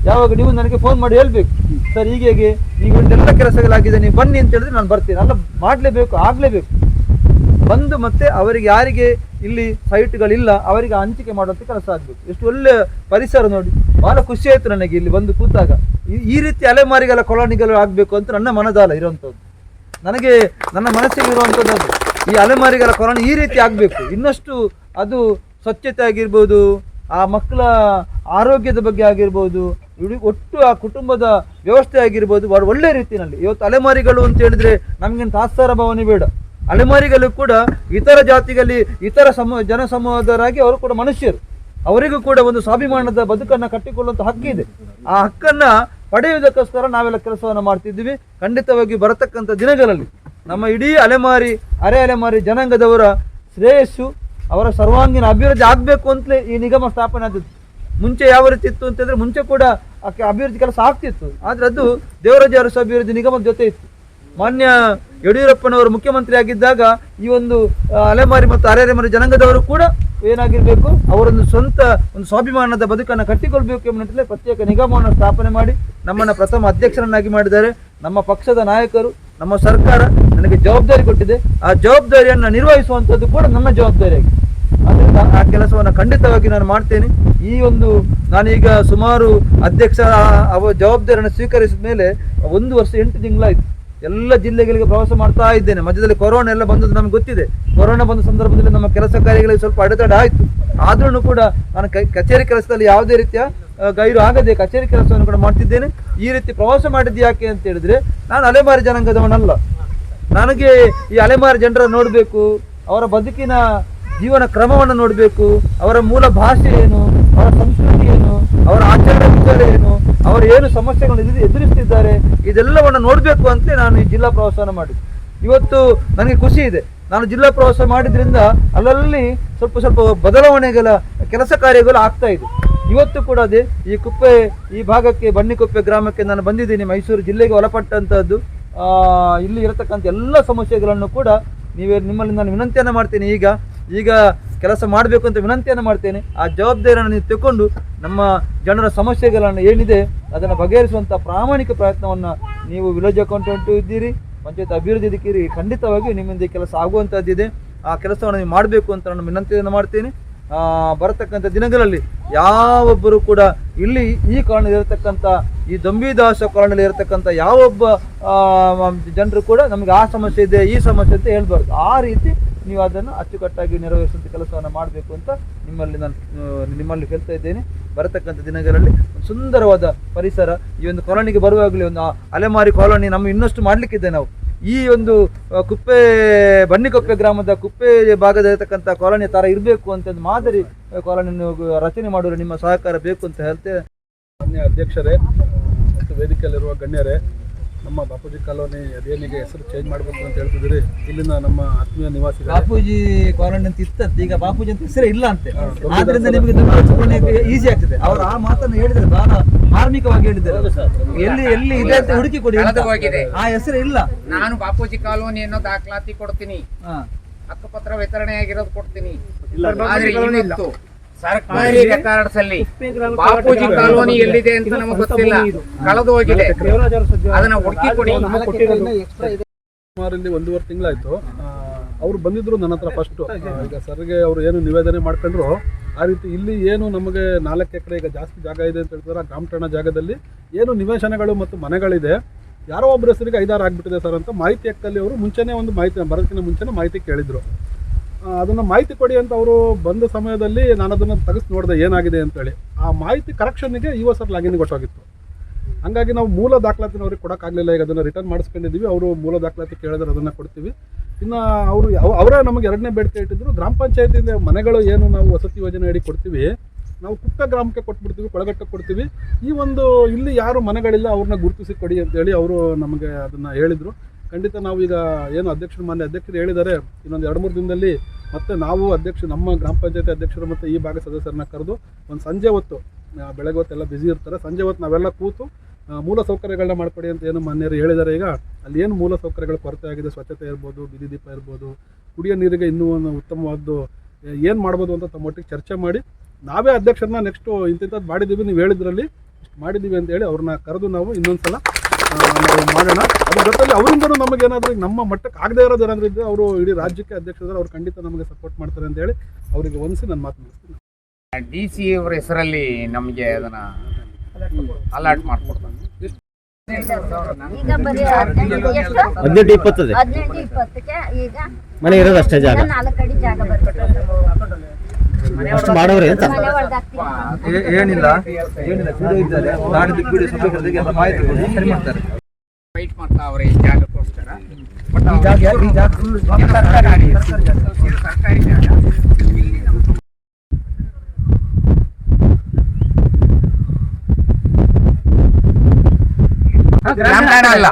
ಯಾವಾಗ ನೀವು ನನಗೆ ಫೋನ್ ಮಾಡಿ ಹೇಳ್ಬೇಕು, ಸರ್ ಹೀಗೆ ಈಗ ಒಂದೆಲ್ಲ ಕೆಲಸಗಳಾಗಿದೆ ನೀವು ಬನ್ನಿ ಅಂತ ಹೇಳಿದ್ರೆ ನಾನು ಬರ್ತೀನಿ. ಅಲ್ಲ, ಮಾಡಲೇಬೇಕು, ಆಗಲೇಬೇಕು. ಬಂದು ಮತ್ತೆ ಅವರಿಗೆ ಯಾರಿಗೆ ಇಲ್ಲಿ ಸೈಟ್ಗಳಿಲ್ಲ ಅವರಿಗೆ ಹಂಚಿಕೆ ಮಾಡುವಂಥ ಕೆಲಸ ಆಗಬೇಕು. ಎಷ್ಟು ಒಳ್ಳೆ ಪರಿಸರ ನೋಡಿ, ಬಹಳ ಖುಷಿ ಆಯಿತು ನನಗೆ ಇಲ್ಲಿ ಬಂದು ಕೂತಾಗ. ಈ ರೀತಿ ಅಲೆಮಾರಿಗಳ ಕಾಲೋನಿಗಳು ಆಗಬೇಕು ಅಂತ ನನ್ನ ಮನದಾಲ ಇರುವಂಥದ್ದು. ನನಗೆ ನನ್ನ ಮನಸ್ಸಿಗೆ ಇರುವಂಥದ್ದು ಅದು. ಈ ಅಲೆಮಾರಿಗಳ ಕಾಲೋನಿ ಈ ರೀತಿ ಆಗಬೇಕು. ಇನ್ನಷ್ಟು ಅದು ಸ್ವಚ್ಛತೆ ಆಗಿರ್ಬೋದು, ಆ ಮಕ್ಕಳ ಆರೋಗ್ಯದ ಬಗ್ಗೆ ಆಗಿರ್ಬೋದು, ಒಟ್ಟು ಆ ಕುಟುಂಬದ ವ್ಯವಸ್ಥೆ ಆಗಿರ್ಬೋದು, ಒಳ್ಳೆ ರೀತಿಯಲ್ಲಿ. ಇವತ್ತು ಅಲೆಮಾರಿಗಳು ಅಂತ ಹೇಳಿದ್ರೆ ನಮಗಿಂತ ಆಸ್ತಾರ ಭಾವನೆ ಬೇಡ. ಅಲೆಮಾರಿಗಳು ಕೂಡ ಇತರ ಜಾತಿಗಳಲ್ಲಿ ಇತರ ಜನ ಸಮೂಹದವರಾಗಿ ಅವರು ಕೂಡ ಮನುಷ್ಯರು. ಅವರಿಗೂ ಕೂಡ ಒಂದು ಸ್ವಾಭಿಮಾನದ ಬದುಕನ್ನು ಕಟ್ಟಿಕೊಳ್ಳುವಂಥ ಹಕ್ಕಿದೆ. ಆ ಹಕ್ಕನ್ನು ಪಡೆಯುವುದಕ್ಕೋಸ್ಕರ ನಾವೆಲ್ಲ ಕೆಲಸವನ್ನು ಮಾಡ್ತಿದ್ದೀವಿ. ಖಂಡಿತವಾಗಿ ಬರತಕ್ಕಂಥ ದಿನಗಳಲ್ಲಿ ನಮ್ಮ ಇಡೀ ಅಲೆಮಾರಿ ಅಲೆಮಾರಿ ಜನಾಂಗದವರ ಶ್ರೇಯಸ್ಸು, ಅವರ ಸರ್ವಾಂಗೀಣ ಅಭಿವೃದ್ಧಿ ಆಗಬೇಕು ಅಂತಲೇ ಈ ನಿಗಮ ಸ್ಥಾಪನೆ ಆದದ್ದು. ಮುಂಚೆ ಯಾವ ರೀತಿ ಇತ್ತು ಅಂತಂದರೆ ಮುಂಚೆ ಕೂಡ ಅಭಿವೃದ್ಧಿ ಕೆಲಸ ಆಗ್ತಿತ್ತು, ಆದರೆ ಅದು ದೇವರಾಜ ಅರಸು ಅಭಿವೃದ್ಧಿ ನಿಗಮದ ಜೊತೆ ಇತ್ತು. ಮಾನ್ಯ ಯಡಿಯೂರಪ್ಪನವರು ಮುಖ್ಯಮಂತ್ರಿ ಆಗಿದ್ದಾಗ ಈ ಒಂದು ಅಲೆಮಾರಿ ಮತ್ತು ಅರೆಮಾರಿ ಜನಾಂಗದವರು ಕೂಡ ಏನಾಗಿರಬೇಕು, ಅವರೊಂದು ಸ್ವಂತ ಒಂದು ಸ್ವಾಭಿಮಾನದ ಬದುಕನ್ನು ಕಟ್ಟಿಕೊಳ್ಬೇಕು ಎಂಬ ನಿಟ್ಟಿನಲ್ಲಿ ಪ್ರತ್ಯೇಕ ನಿಗಮವನ್ನು ಸ್ಥಾಪನೆ ಮಾಡಿ ನಮ್ಮನ್ನು ಪ್ರಥಮ ಅಧ್ಯಕ್ಷರನ್ನಾಗಿ ಮಾಡಿದ್ದಾರೆ. ನಮ್ಮ ಪಕ್ಷದ ನಾಯಕರು, ನಮ್ಮ ಸರ್ಕಾರ ನನಗೆ ಜವಾಬ್ದಾರಿ ಕೊಟ್ಟಿದೆ. ಆ ಜವಾಬ್ದಾರಿಯನ್ನು ನಿರ್ವಹಿಸುವಂಥದ್ದು ಕೂಡ ನನ್ನ ಜವಾಬ್ದಾರಿಯಾಗಿದೆ. ಆದ್ದರಿಂದ ಆ ಕೆಲಸವನ್ನು ಖಂಡಿತವಾಗಿ ನಾನು ಮಾಡ್ತೇನೆ. ಈ ಒಂದು ನಾನೀಗ ಸುಮಾರು ಅಧ್ಯಕ್ಷ ಜವಾಬ್ದಾರಿಯನ್ನು ಸ್ವೀಕರಿಸಿದ ಮೇಲೆ 1 ವರ್ಷ 8 ತಿಂಗಳಾಯಿತು. ಎಲ್ಲ ಜಿಲ್ಲೆಗಳಿಗೆ ಪ್ರವಾಸ ಮಾಡ್ತಾ ಇದ್ದೇನೆ. ಮಧ್ಯದಲ್ಲಿ ಕೊರೋನಾ ಎಲ್ಲ ಬಂದದ್ದು ನಮ್ಗೆ ಗೊತ್ತಿದೆ. ಕೊರೋನಾ ಬಂದ ಸಂದರ್ಭದಲ್ಲಿ ನಮ್ಮ ಕೆಲಸ ಕಾರ್ಯಗಳಿಗೆ ಸ್ವಲ್ಪ ಅಡೆತಡೆ ಆಯಿತು. ಆದ್ರೂ ಕೂಡ ನಾನು ಕಚೇರಿ ಕೆಲಸದಲ್ಲಿ ಯಾವುದೇ ರೀತಿಯ ಗೈರು ಆಗದೆ ಕಚೇರಿ ಕೆಲಸವನ್ನು ಕೂಡ ಮಾಡ್ತಿದ್ದೇನೆ. ಈ ರೀತಿ ಪ್ರವಾಸ ಮಾಡಿದ್ದು ಯಾಕೆ ಅಂತ ಹೇಳಿದ್ರೆ, ನಾನು ಅಲೆಮಾರಿ ಜನಾಂಗದವನಲ್ಲ. ನನಗೆ ಈ ಅಲೆಮಾರಿ ಜನರನ್ನು ನೋಡಬೇಕು, ಅವರ ಬದುಕಿನ ಜೀವನ ಕ್ರಮವನ್ನು ನೋಡಬೇಕು, ಅವರ ಮೂಲ ಭಾಷೆ ಏನು, ಅವರ ಸಂಸ್ಕೃತಿ ಏನು, ಅವರ ಆಚರಣೆ ವಿಚಾರ ಏನು, ಅವರು ಏನು ಸಮಸ್ಯೆಗಳನ್ನು ಎದುರಿಸ್ತಿದ್ದಾರೆ, ಇದೆಲ್ಲವನ್ನು ನೋಡಬೇಕು ಅಂತ ನಾನು ಈ ಜಿಲ್ಲಾ ಪ್ರವಾಸವನ್ನು ಮಾಡಿದ್ದೆ. ಇವತ್ತು ನನಗೆ ಖುಷಿ ಇದೆ. ನಾನು ಜಿಲ್ಲಾ ಪ್ರವಾಸ ಮಾಡಿದ್ರಿಂದ ಅಲ್ಲಲ್ಲಿ ಸ್ವಲ್ಪ ಬದಲಾವಣೆಗಳ ಕೆಲಸ ಕಾರ್ಯಗಳು ಆಗ್ತಾ ಇದೆ. ಇವತ್ತು ಕೂಡ ಅದೇ ಈ ಭಾಗಕ್ಕೆ ಬನ್ನಿಕೊಪ್ಪೆ ಗ್ರಾಮಕ್ಕೆ ನಾನು ಬಂದಿದ್ದೀನಿ. ಮೈಸೂರು ಜಿಲ್ಲೆಗೆ ಒಳಪಟ್ಟಂತಹದ್ದು. ಇಲ್ಲಿ ಇರತಕ್ಕಂಥ ಎಲ್ಲ ಸಮಸ್ಯೆಗಳನ್ನು ಕೂಡ ನಿಮ್ಮಲ್ಲಿ ನಾನು ವಿನಂತಿಯನ್ನು ಮಾಡ್ತೇನೆ. ಈಗ ಕೆಲಸ ಮಾಡಬೇಕು ಅಂತ ವಿನಂತಿಯನ್ನು ಮಾಡ್ತೇನೆ. ಆ ಜವಾಬ್ದಾರಿಯನ್ನು ನೀವು ತಗೊಂಡು ನಮ್ಮ ಜನರ ಸಮಸ್ಯೆಗಳನ್ನು ಏನಿದೆ ಅದನ್ನು ಬಗೆಹರಿಸುವಂಥ ಪ್ರಾಮಾಣಿಕ ಪ್ರಯತ್ನವನ್ನು ನೀವು ವಿಲೇಜ್ ಅಕೌಂಟೆಂಟು ಇದ್ದೀರಿ, ಪಂಚಾಯತ್ ಅಭಿವೃದ್ಧಿ ಇದ್ದೀರಿ, ಖಂಡಿತವಾಗಿಯೂ ನಿಮ್ಮಿಂದ ಕೆಲಸ ಆಗುವಂಥದ್ದಿದೆ. ಆ ಕೆಲಸವನ್ನು ನೀವು ಮಾಡಬೇಕು ಅಂತ ನಾನು ವಿನಂತಿಯನ್ನು ಮಾಡ್ತೇನೆ. ಬರತಕ್ಕಂಥ ದಿನಗಳಲ್ಲಿ ಯಾವೊಬ್ಬರು ಕೂಡ ಇಲ್ಲಿ ಈ ಕಾಲೋನಿಯಲ್ಲಿ ಇರತಕ್ಕಂಥ ಈ ದೊಂಬಿದಾಸ ಕಾಲೋನಿಯಲ್ಲಿ ಇರತಕ್ಕಂಥ ಯಾವೊಬ್ಬ ಜನರು ಕೂಡ ನಮಗೆ ಆ ಸಮಸ್ಯೆ ಇದೆ ಈ ಸಮಸ್ಯೆ ಅಂತ ಹೇಳ್ಬಾರ್ದು. ಆ ರೀತಿ ನೀವು ಅದನ್ನು ಅಚ್ಚುಕಟ್ಟಾಗಿ ನೆರವೇರಿಸುವಂಥ ಕೆಲಸವನ್ನು ಮಾಡಬೇಕು ಅಂತ ನಿಮ್ಮಲ್ಲಿ ಹೇಳ್ತಾ ಇದ್ದೇನೆ. ಬರತಕ್ಕಂಥ ದಿನಗಳಲ್ಲಿ ಒಂದು ಸುಂದರವಾದ ಪರಿಸರ ಈ ಒಂದು ಕಾಲೋನಿಗೆ ಬರುವಾಗಲೇ ಒಂದು ಅಲೆಮಾರಿ ಕಾಲೋನಿ ನಮ್ಮ ಇನ್ನಷ್ಟು ಮಾಡಲಿಕ್ಕಿದೆ. ನಾವು ಈ ಒಂದು ಬನ್ನಿಕೊಪ್ಪೆ ಗ್ರಾಮದ ಕುಪ್ಪೆ ಭಾಗದಲ್ಲಿರತಕ್ಕಂಥ ಕಾಲೋನಿ ಥರ ಇರಬೇಕು ಅಂತ ಮಾದರಿ ಕಾಲೋನಿಯನ್ನು ರಚನೆ ಮಾಡಲು ನಿಮ್ಮ ಸಹಕಾರ ಬೇಕು ಅಂತ ಹೇಳ್ತೇವೆ. ಮಾನ್ಯ ಅಧ್ಯಕ್ಷರೇ ಮತ್ತು ವೇದಿಕೆಯಲ್ಲಿರುವ ಗಣ್ಯರೇ, ನಮ್ಮ ಬಾಪೂಜಿ ಕಾಲೋನಿ ಅದೇನಿಗೆ ಹೆಸರು ಚೇಂಜ್ ಮಾಡಬೇಕು ಅಂತ ಹೇಳ್ತಿದ್ದೀರಿ. ಇಲ್ಲಿನ ನಮ್ಮ ಆತ್ಮೀಯ ನಿವಾಸಿಗಳು ಬಾಪೂಜಿ ಕಾಲೋನಿ ಅಂತ ಇತ್ತಂತೆ, ಈಗ ಬಾಪೂಜಿ ಅಂತ ಹೆಸರೇ ಇಲ್ಲ ಅಂತೆ. ಆದ್ರಿಂದ ನಿಮಗೆ ಈಸಿ ಆಗ್ತದೆ. ಅವರು ಆ ಮಾತನ್ನು ಹೇಳಿದ್ರೆ ಬಹಳ ಮಾರ್ಮಿಕವಾಗಿ ಹೇಳಿದ್ದಾರೆ. ಎಲ್ಲಿ ಇದೆ ಅಂತ ಹುಡುಕಿ ಕೊಡಿ. ಆ ಹೆಸರೇ ಇಲ್ಲ. ನಾನು ಬಾಪೂಜಿ ಕಾಲೋನಿ ಅನ್ನೋ ದಾಖಲಾತಿ ಕೊಡ್ತೀನಿ, ಹಕ್ಕುಪತ್ರ ವಿತರಣೆ ಆಗಿರೋದು ಕೊಡ್ತೀನಿ. ಆದ್ರೆ ಇವತ್ತು ಸರ್ಕಾರಿ ರೆಕಾರ್ಡ್ಸ್ ಅಲ್ಲಿ ಬಾಪೂಜಿ ಕಾಲೋನಿ ಎಲ್ಲಿದೆ ಅಂತ ನಮಗೆ ಗೊತ್ತಿಲ್ಲ, ಕಳೆದು ಹೋಗಿದೆ. ಅದನ್ನ ಹುಡುಕಿ ಕೊಡಿ. ಸುಮಾರು ಇಲ್ಲಿ 1.5 ತಿಂಗಳಾಯ್ತು. ಅವ್ರು ಬಂದಿದ್ರು ನನ್ನ ಹತ್ರ ಫಸ್ಟ್. ಈಗ ಸರ್ಗೆ ಅವರು ಏನು ನಿವೇದನೆ ಮಾಡ್ಕೊಂಡ್ರು ಆ ರೀತಿ ಇಲ್ಲಿ ಏನು ನಮಗೆ 4 ಎಕರೆ ಈಗ ಜಾಸ್ತಿ ಜಾಗ ಇದೆ ಅಂತ ಹೇಳ್ತಾರೆ. ಗ್ರಾಮ ಠಾಣಾ ಜಾಗದಲ್ಲಿ ಏನು ನಿವೇಶನಗಳು ಮತ್ತು ಮನೆಗಳಿದೆ, ಯಾರೋ ಒಬ್ಬರ ಹೆಸರಿಗೆ 5-6 ಆಗಿಬಿಟ್ಟಿದೆ ಸರ್ ಅಂತ ಮಾಹಿತಿ ಹಕ್ಕಲ್ಲಿ ಅವರು ಮುಂಚೆನೇ ಒಂದು ಮಾಹಿತಿ ಬರೋದಕ್ಕಿಂತ ಮುಂಚೆನೇ ಮಾಹಿತಿ ಕೇಳಿದ್ರು. ಅದನ್ನು ಮಾಹಿತಿ ಕೊಡಿ ಅಂತ ಅವರು ಬಂದ ಸಮಯದಲ್ಲಿ ನಾನು ಅದನ್ನು ತೆಗೆದು ನೋಡಿದೆ ಏನಾಗಿದೆ ಅಂತೇಳಿ. ಆ ಮಾಹಿತಿ ಕರೆಕ್ಷನ್ನಿಗೆ ಸರ್ ಲಾಗಿನ್ ಕೊಟ್ಟೋಗಿತ್ತು. ಹಂಗಾಗಿ ನಾವು ಮೂಲ ದಾಖಲಾತಿನ ಅವ್ರಿಗೆ ಕೊಡೋಕ್ಕಾಗಲಿಲ್ಲ. ಈಗ ಅದನ್ನು ರಿಟರ್ನ್ ಮಾಡಿಸ್ಕೊಂಡಿದ್ದೀವಿ. ಅವರು ಮೂಲ ದಾಖಲಾತಿ ಕೇಳಿದ್ರೆ ಅದನ್ನು ಕೊಡ್ತೀವಿ. ಇನ್ನು ಅವರೇ ನಮಗೆ 2ನೇ ಬೇಡಿಕೆ ಇಟ್ಟಿದ್ರು. ಗ್ರಾಮ ಪಂಚಾಯತಿಯಿಂದ ಮನೆಗಳು ಏನು ನಾವು ವಸತಿ ಯೋಜನೆ ಅಡಿ ಕೊಡ್ತೀವಿ, ನಾವು ಕುಪ್ಪ ಗ್ರಾಮಕ್ಕೆ ಕೊಟ್ಬಿಡ್ತೀವಿ, ಕೊಳಗಟ್ಟಕ್ಕೆ ಕೊಡ್ತೀವಿ. ಇಲ್ಲಿ ಯಾರು ಮನೆಗಳಿಲ್ಲ ಅವ್ರನ್ನ ಗುರುತಿಸಿ ಕೊಡಿ ಅಂತೇಳಿ ಅವರು ನಮಗೆ ಅದನ್ನು ಹೇಳಿದರು. ಖಂಡಿತ ನಾವು ಈಗ ಏನು ಮಾನ್ಯ ಅಧ್ಯಕ್ಷರು ಹೇಳಿದ್ದಾರೆ, ಇನ್ನೊಂದು 2-3 ದಿನದಲ್ಲಿ ಮತ್ತೆ ನಾವು ನಮ್ಮ ಗ್ರಾಮ ಪಂಚಾಯತಿ ಅಧ್ಯಕ್ಷರು ಮತ್ತು ಈ ಭಾಗ ಸದಸ್ಯರನ್ನ ಕರೆದು ಒಂದು ಸಂಜೆ ಹೊತ್ತು, ಬೆಳಗ್ಗೆ ಹೊತ್ತೆಲ್ಲ ಬ್ಯುಸಿ ಇರ್ತಾರೆ, ಸಂಜೆ ಹೊತ್ತು ನಾವೆಲ್ಲ ಕೂತು ಮೂಲ ಸೌಕರ್ಯಗಳನ್ನ ಮಾಡಿಕೊಡಿ ಅಂತ ಏನು ಮಾನ್ಯರು ಹೇಳಿದ್ದಾರೆ. ಈಗ ಅಲ್ಲಿ ಏನು ಮೂಲ ಸೌಕರ್ಯಗಳ ಕೊರತೆ ಆಗಿದೆ, ಸ್ವಚ್ಛತೆ ಇರ್ಬೋದು, ಬೀದಿ ದೀಪ ಇರ್ಬೋದು, ಕುಡಿಯೋ ನೀರಿಗೆ ಇನ್ನೂ ಒಂದು ಉತ್ತಮವಾದ್ದು ಏನು ಮಾಡ್ಬೋದು ಅಂತ ತಮ್ಮೊಟ್ಟಿಗೆ ಚರ್ಚೆ ಮಾಡಿ ನಾವೇ ಅಧ್ಯಕ್ಷರನ್ನ ನೆಕ್ಸ್ಟು ಇಂಥದ್ದು ಮಾಡಿದ್ದೀವಿ, ನೀವು ಹೇಳಿದ್ರಲ್ಲಿ ಇಷ್ಟು ಮಾಡಿದ್ದೀವಿ ಅಂತೇಳಿ ಅವ್ರನ್ನ ಕರೆದು ನಾವು ಇನ್ನೊಂದು ಸಲ ನಾವು ಮಾಡೋಣ. ಅದ್ರ ಜೊತೆಲಿ ಅವರಿಂದನೂ ನಮಗೇನಾದರೂ ನಮ್ಮ ಮಟ್ಟಕ್ಕೆ ಆಗದೆ ಇರೋದು ಏನಾದರೂ ಇದ್ದರೆ ಅವರು ಇಡೀ ರಾಜ್ಯಕ್ಕೆ ಅಧ್ಯಕ್ಷರು ಅವ್ರು ಖಂಡಿತ ನಮಗೆ ಸಪೋರ್ಟ್ ಮಾಡ್ತಾರೆ ಅಂತೇಳಿ ಅವರಿಗೆ ಹೊಂದಿಸಿ ನಾನು ಮಾತು ಮುಗಿಸ್ತೀನಿ. DC ಅವರ ಹೆಸರಲ್ಲಿ ನಮಗೆ ಅದನ್ನ ಅಲಾಟ್ ಮಾಡ್ಕೊಡ್ತಾರೆ. 18-20 ಮನೆ ಇರೋದು ಅಷ್ಟೇ ಜಾಗ ಅಷ್ಟು ಮಾಡೋರು ಅಂತ ಏನಿಲ್ಲ ಇದ್ದಾರೆ. ನಾಡಿದ್ದು ಬಿಡಿ ಸಭೆಗಳಿಗೆ ಎಲ್ಲ ಮಾಹಿತಿ ಕೊಡಿ, ಸರಿ ಮಾಡ್ತಾರೆ. ವೈಟ್ ಮಾಡ್ತಾ ಅವರೇ ಈ ಜಾಗಕ್ಕೋಸ್ಕರ. ಸರ್ಕಾರಿ ಜಾಗ. ಗ್ರಾಮ ಠಾಣಾ ಅಲ್ಲ,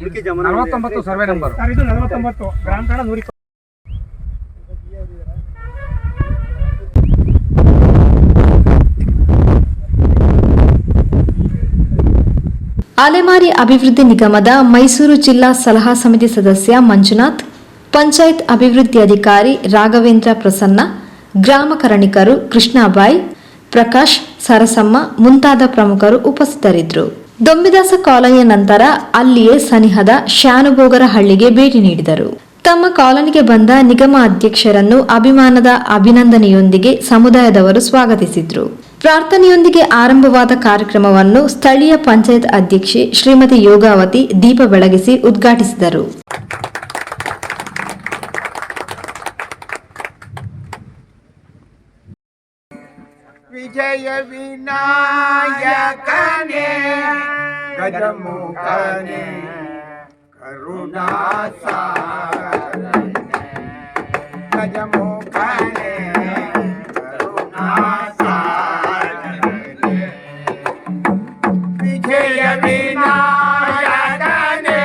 49 ಸರ್ವೆ ನಂಬರ್. ಇದು 49 ಗ್ರಾಮ ಠಾಣಾ 120. ಅಲೆಮಾರಿ ಅಭಿವೃದ್ಧಿ ನಿಗಮದ ಮೈಸೂರು ಜಿಲ್ಲಾ ಸಲಹಾ ಸಮಿತಿ ಸದಸ್ಯ ಮಂಜುನಾಥ್, ಪಂಚಾಯತ್ ಅಭಿವೃದ್ಧಿ ಅಧಿಕಾರಿ ರಾಘವೇಂದ್ರ ಪ್ರಸನ್ನ, ಗ್ರಾಮ ಕರಣಿಕರು ಕೃಷ್ಣಾಬಾಯಿ, ಪ್ರಕಾಶ್, ಸರಸಮ್ಮ ಮುಂತಾದ ಪ್ರಮುಖರು ಉಪಸ್ಥಿತರಿದ್ದರು. ದೊಂಬಿದಾಸ ಕಾಲೋನಿಯ ನಂತರ ಅಲ್ಲಿಯೇ ಸನಿಹದ ಶಾನುಭೋಗರ ಹಳ್ಳಿಗೆ ಭೇಟಿ ನೀಡಿದರು. ತಮ್ಮ ಕಾಲೋನಿಗೆ ಬಂದ ನಿಗಮ ಅಧ್ಯಕ್ಷರನ್ನು ಅಭಿಮಾನದ ಅಭಿನಂದನೆಯೊಂದಿಗೆ ಸಮುದಾಯದವರು ಸ್ವಾಗತಿಸಿದ್ರು. ಪ್ರಾರ್ಥನೆಯೊಂದಿಗೆ ಆರಂಭವಾದ ಕಾರ್ಯಕ್ರಮವನ್ನು ಸ್ಥಳೀಯ ಪಂಚಾಯತ್ ಅಧ್ಯಕ್ಷೆ ಶ್ರೀಮತಿ ಯೋಗಾವತಿ ದೀಪ ಬೆಳಗಿಸಿ ಉದ್ಘಾಟಿಸಿದರು. ವಿಜಯ ವಿನಾಯಕನೇ ಗಜಮುಖನೇ ಕರುಣಾಸಾಗರನೇ ಗಜಮುಖನೇ ಕರುಣಾಸಾಗರನೇ ವಿಜಯ ವಿನಾಯಕನೇ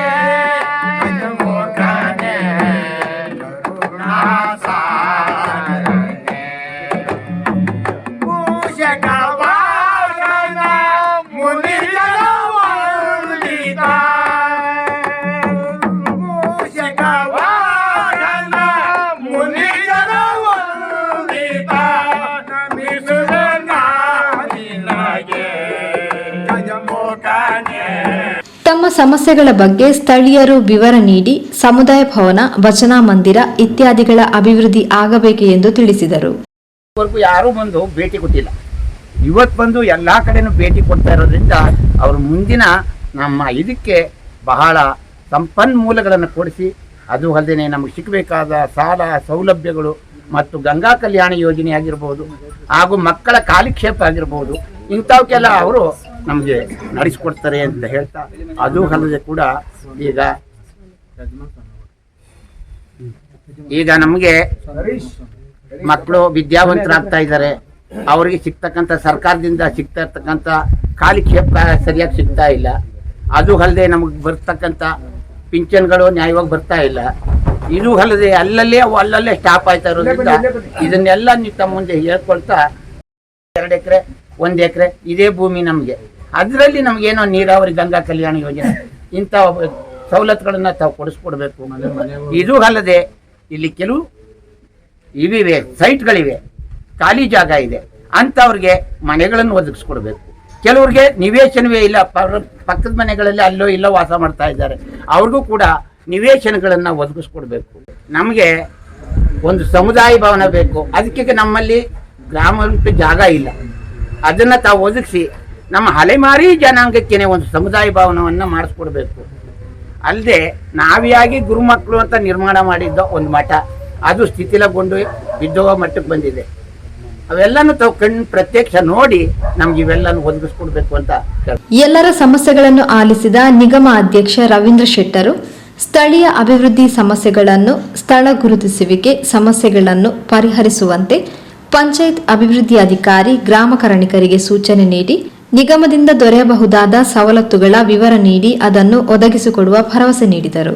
ಗಜಮುಖನೇ ಕರುಣಾಸಾಗರನೇ ಭೂಷಣ ತಮ್ಮ ಸಮಸ್ಯೆಗಳ ಬಗ್ಗೆ ಸ್ಥಳೀಯರು ವಿವರ ನೀಡಿ ಸಮುದಾಯ ಭವನ, ವಚನ ಮಂದಿರ ಇತ್ಯಾದಿಗಳ ಅಭಿವೃದ್ಧಿ ಆಗಬೇಕು ಎಂದು ತಿಳಿಸಿದರು. ಯಾರೂ ಬಂದು ಭೇಟಿ ಕೊಟ್ಟಿಲ್ಲ. ಇವತ್ತು ಬಂದು ಎಲ್ಲ ಕಡೆನೂ ಭೇಟಿ ಕೊಡ್ತಾ ಇರೋದ್ರಿಂದ ಅವರು ಮುಂದಿನ ನಮ್ಮ ಇದಕ್ಕೆ ಬಹಳ ಸಂಪನ್ಮೂಲಗಳನ್ನು ಕೊಡಿಸಿ, ಅದು ಅಲ್ಲದೆ ನಮಗೆ ಸಿಕ್ಕಬೇಕಾದ ಸಾಲ ಸೌಲಭ್ಯಗಳು ಮತ್ತು ಗಂಗಾ ಕಲ್ಯಾಣ ಯೋಜನೆ ಆಗಿರ್ಬೋದು ಹಾಗೂ ಮಕ್ಕಳ ಕಾಲಕ್ಷೇಪ ಆಗಿರ್ಬೋದು, ಇಂಥವಕ್ಕೆಲ್ಲ ಅವರು ನಮಗೆ ನಡೆಸಿಕೊಡ್ತಾರೆ ಅಂತ ಹೇಳ್ತಾ, ಅದು ಅಲ್ಲದೆ ಕೂಡ ಈಗ ನಮಗೆ ಮಕ್ಕಳು ವಿದ್ಯಾವಂತರಾಗ್ತಾ ಇದ್ದಾರೆ. ಅವರಿಗೆ ಸಿಗ್ತಕ್ಕಂಥ ಸರ್ಕಾರದಿಂದ ಸಿಗ್ತಾ ಇರ್ತಕ್ಕಂಥ ಕಾಲಕ್ಷೇಪ ಸರಿಯಾಗಿ ಸಿಗ್ತಾ ಇಲ್ಲ. ಅದು ಅಲ್ಲದೆ ನಮಗೆ ಬರ್ತಕ್ಕಂಥ ಪಿಂಚನ್ಗಳು ನ್ಯಾಯವಾಗಿ ಬರ್ತಾ ಇಲ್ಲ. ಇದು ಅಲ್ಲದೆ ಅಲ್ಲಲ್ಲೇ ಸ್ಟಾಪ್ ಆಯ್ತಾ ಇರೋದ್ರಿಂದ ಇದನ್ನೆಲ್ಲ ನೀವು ತಮ್ಮ ಮುಂದೆ ಹೇಳ್ಕೊಳ್ತಾ, 2 ಎಕರೆ 1 ಎಕರೆ ಇದೇ ಭೂಮಿ ನಮಗೆ, ಅದರಲ್ಲಿ ನಮಗೇನೋ ನೀರಾವರಿ ಗಂಗಾ ಕಲ್ಯಾಣ ಯೋಜನೆ ಇಂಥ ಸವಲತ್ತುಗಳನ್ನು ತಾವು ಕೊಡಿಸ್ಕೊಡ್ಬೇಕು. ಇದು ಅಲ್ಲದೆ ಇಲ್ಲಿ ಕೆಲವು ಇವಿವೆ, ಸೈಟ್ಗಳಿವೆ, ಖಾಲಿ ಜಾಗ ಇದೆ, ಅಂಥವ್ರಿಗೆ ಮನೆಗಳನ್ನು ಒದಗಿಸ್ಕೊಡ್ಬೇಕು. ಕೆಲವ್ರಿಗೆ ನಿವೇಶನವೇ ಇಲ್ಲ, ಪಕ್ಕದ ಮನೆಗಳಲ್ಲಿ ಅಲ್ಲೋ ಇಲ್ಲೋ ವಾಸ ಮಾಡ್ತಾ ಇದ್ದಾರೆ, ಅವ್ರಿಗೂ ಕೂಡ ನಿವೇಶನಗಳನ್ನು ಒದಗಿಸ್ಕೊಡ್ಬೇಕು. ನಮಗೆ ಒಂದು ಸಮುದಾಯ ಭವನ ಬೇಕು, ಅದಕ್ಕೆ ನಮ್ಮಲ್ಲಿ ಗ್ರಾಮಕ್ಕೆ ಜಾಗ ಇಲ್ಲ. ಅದನ್ನು ತಾವು ಒದಗಿಸಿ ನಮ್ಮ ಅಲೆಮಾರಿ ಜನಾಂಗಕ್ಕೇನೆ ಒಂದು ಸಮುದಾಯ ಭವನವನ್ನು ಮಾಡಿಸ್ಕೊಡ್ಬೇಕು. ಅಲ್ಲದೆ ನಾವಿಯಾಗಿ ಗುರುಮಕ್ಕಳು ಅಂತ ನಿರ್ಮಾಣ ಮಾಡಿದ್ದ ಒಂದು ಮಠ, ಅದು ಶಿಥಿಲಗೊಂಡು ಬಿದ್ದೋಗೋ ಮಟ್ಟಕ್ಕೆ ಬಂದಿದೆ. ಅವೆಲ್ಲನೂ ತಾವು ಪ್ರತ್ಯಕ್ಷ ನೋಡಿ ನಮ್ಗೆ ಇವೆಲ್ಲನೂ ಒದಗಿಸ್ಕೊಡ್ಬೇಕು ಅಂತ. ಎಲ್ಲರ ಸಮಸ್ಯೆಗಳನ್ನು ಆಲಿಸಿದ ನಿಗಮ ಅಧ್ಯಕ್ಷ ರವೀಂದ್ರ ಶೆಟ್ಟರು ಸ್ಥಳೀಯ ಅಭಿವೃದ್ಧಿ ಸಮಸ್ಯೆಗಳನ್ನು, ಸ್ಥಳ ಗುರುತಿಸುವಿಕೆ ಸಮಸ್ಯೆಗಳನ್ನು ಪರಿಹರಿಸುವಂತೆ ಪಂಚಾಯತ್ ಅಭಿವೃದ್ಧಿ ಅಧಿಕಾರಿ ಗ್ರಾಮ ಕರಣಿಕರಿಗೆ ಸೂಚನೆ ನೀಡಿ ನಿಗಮದಿಂದ ದೊರೆಯಬಹುದಾದ ಸವಲತ್ತುಗಳ ವಿವರ ನೀಡಿ ಅದನ್ನು ಒದಗಿಸಿಕೊಡುವ ಭರವಸೆ ನೀಡಿದರು.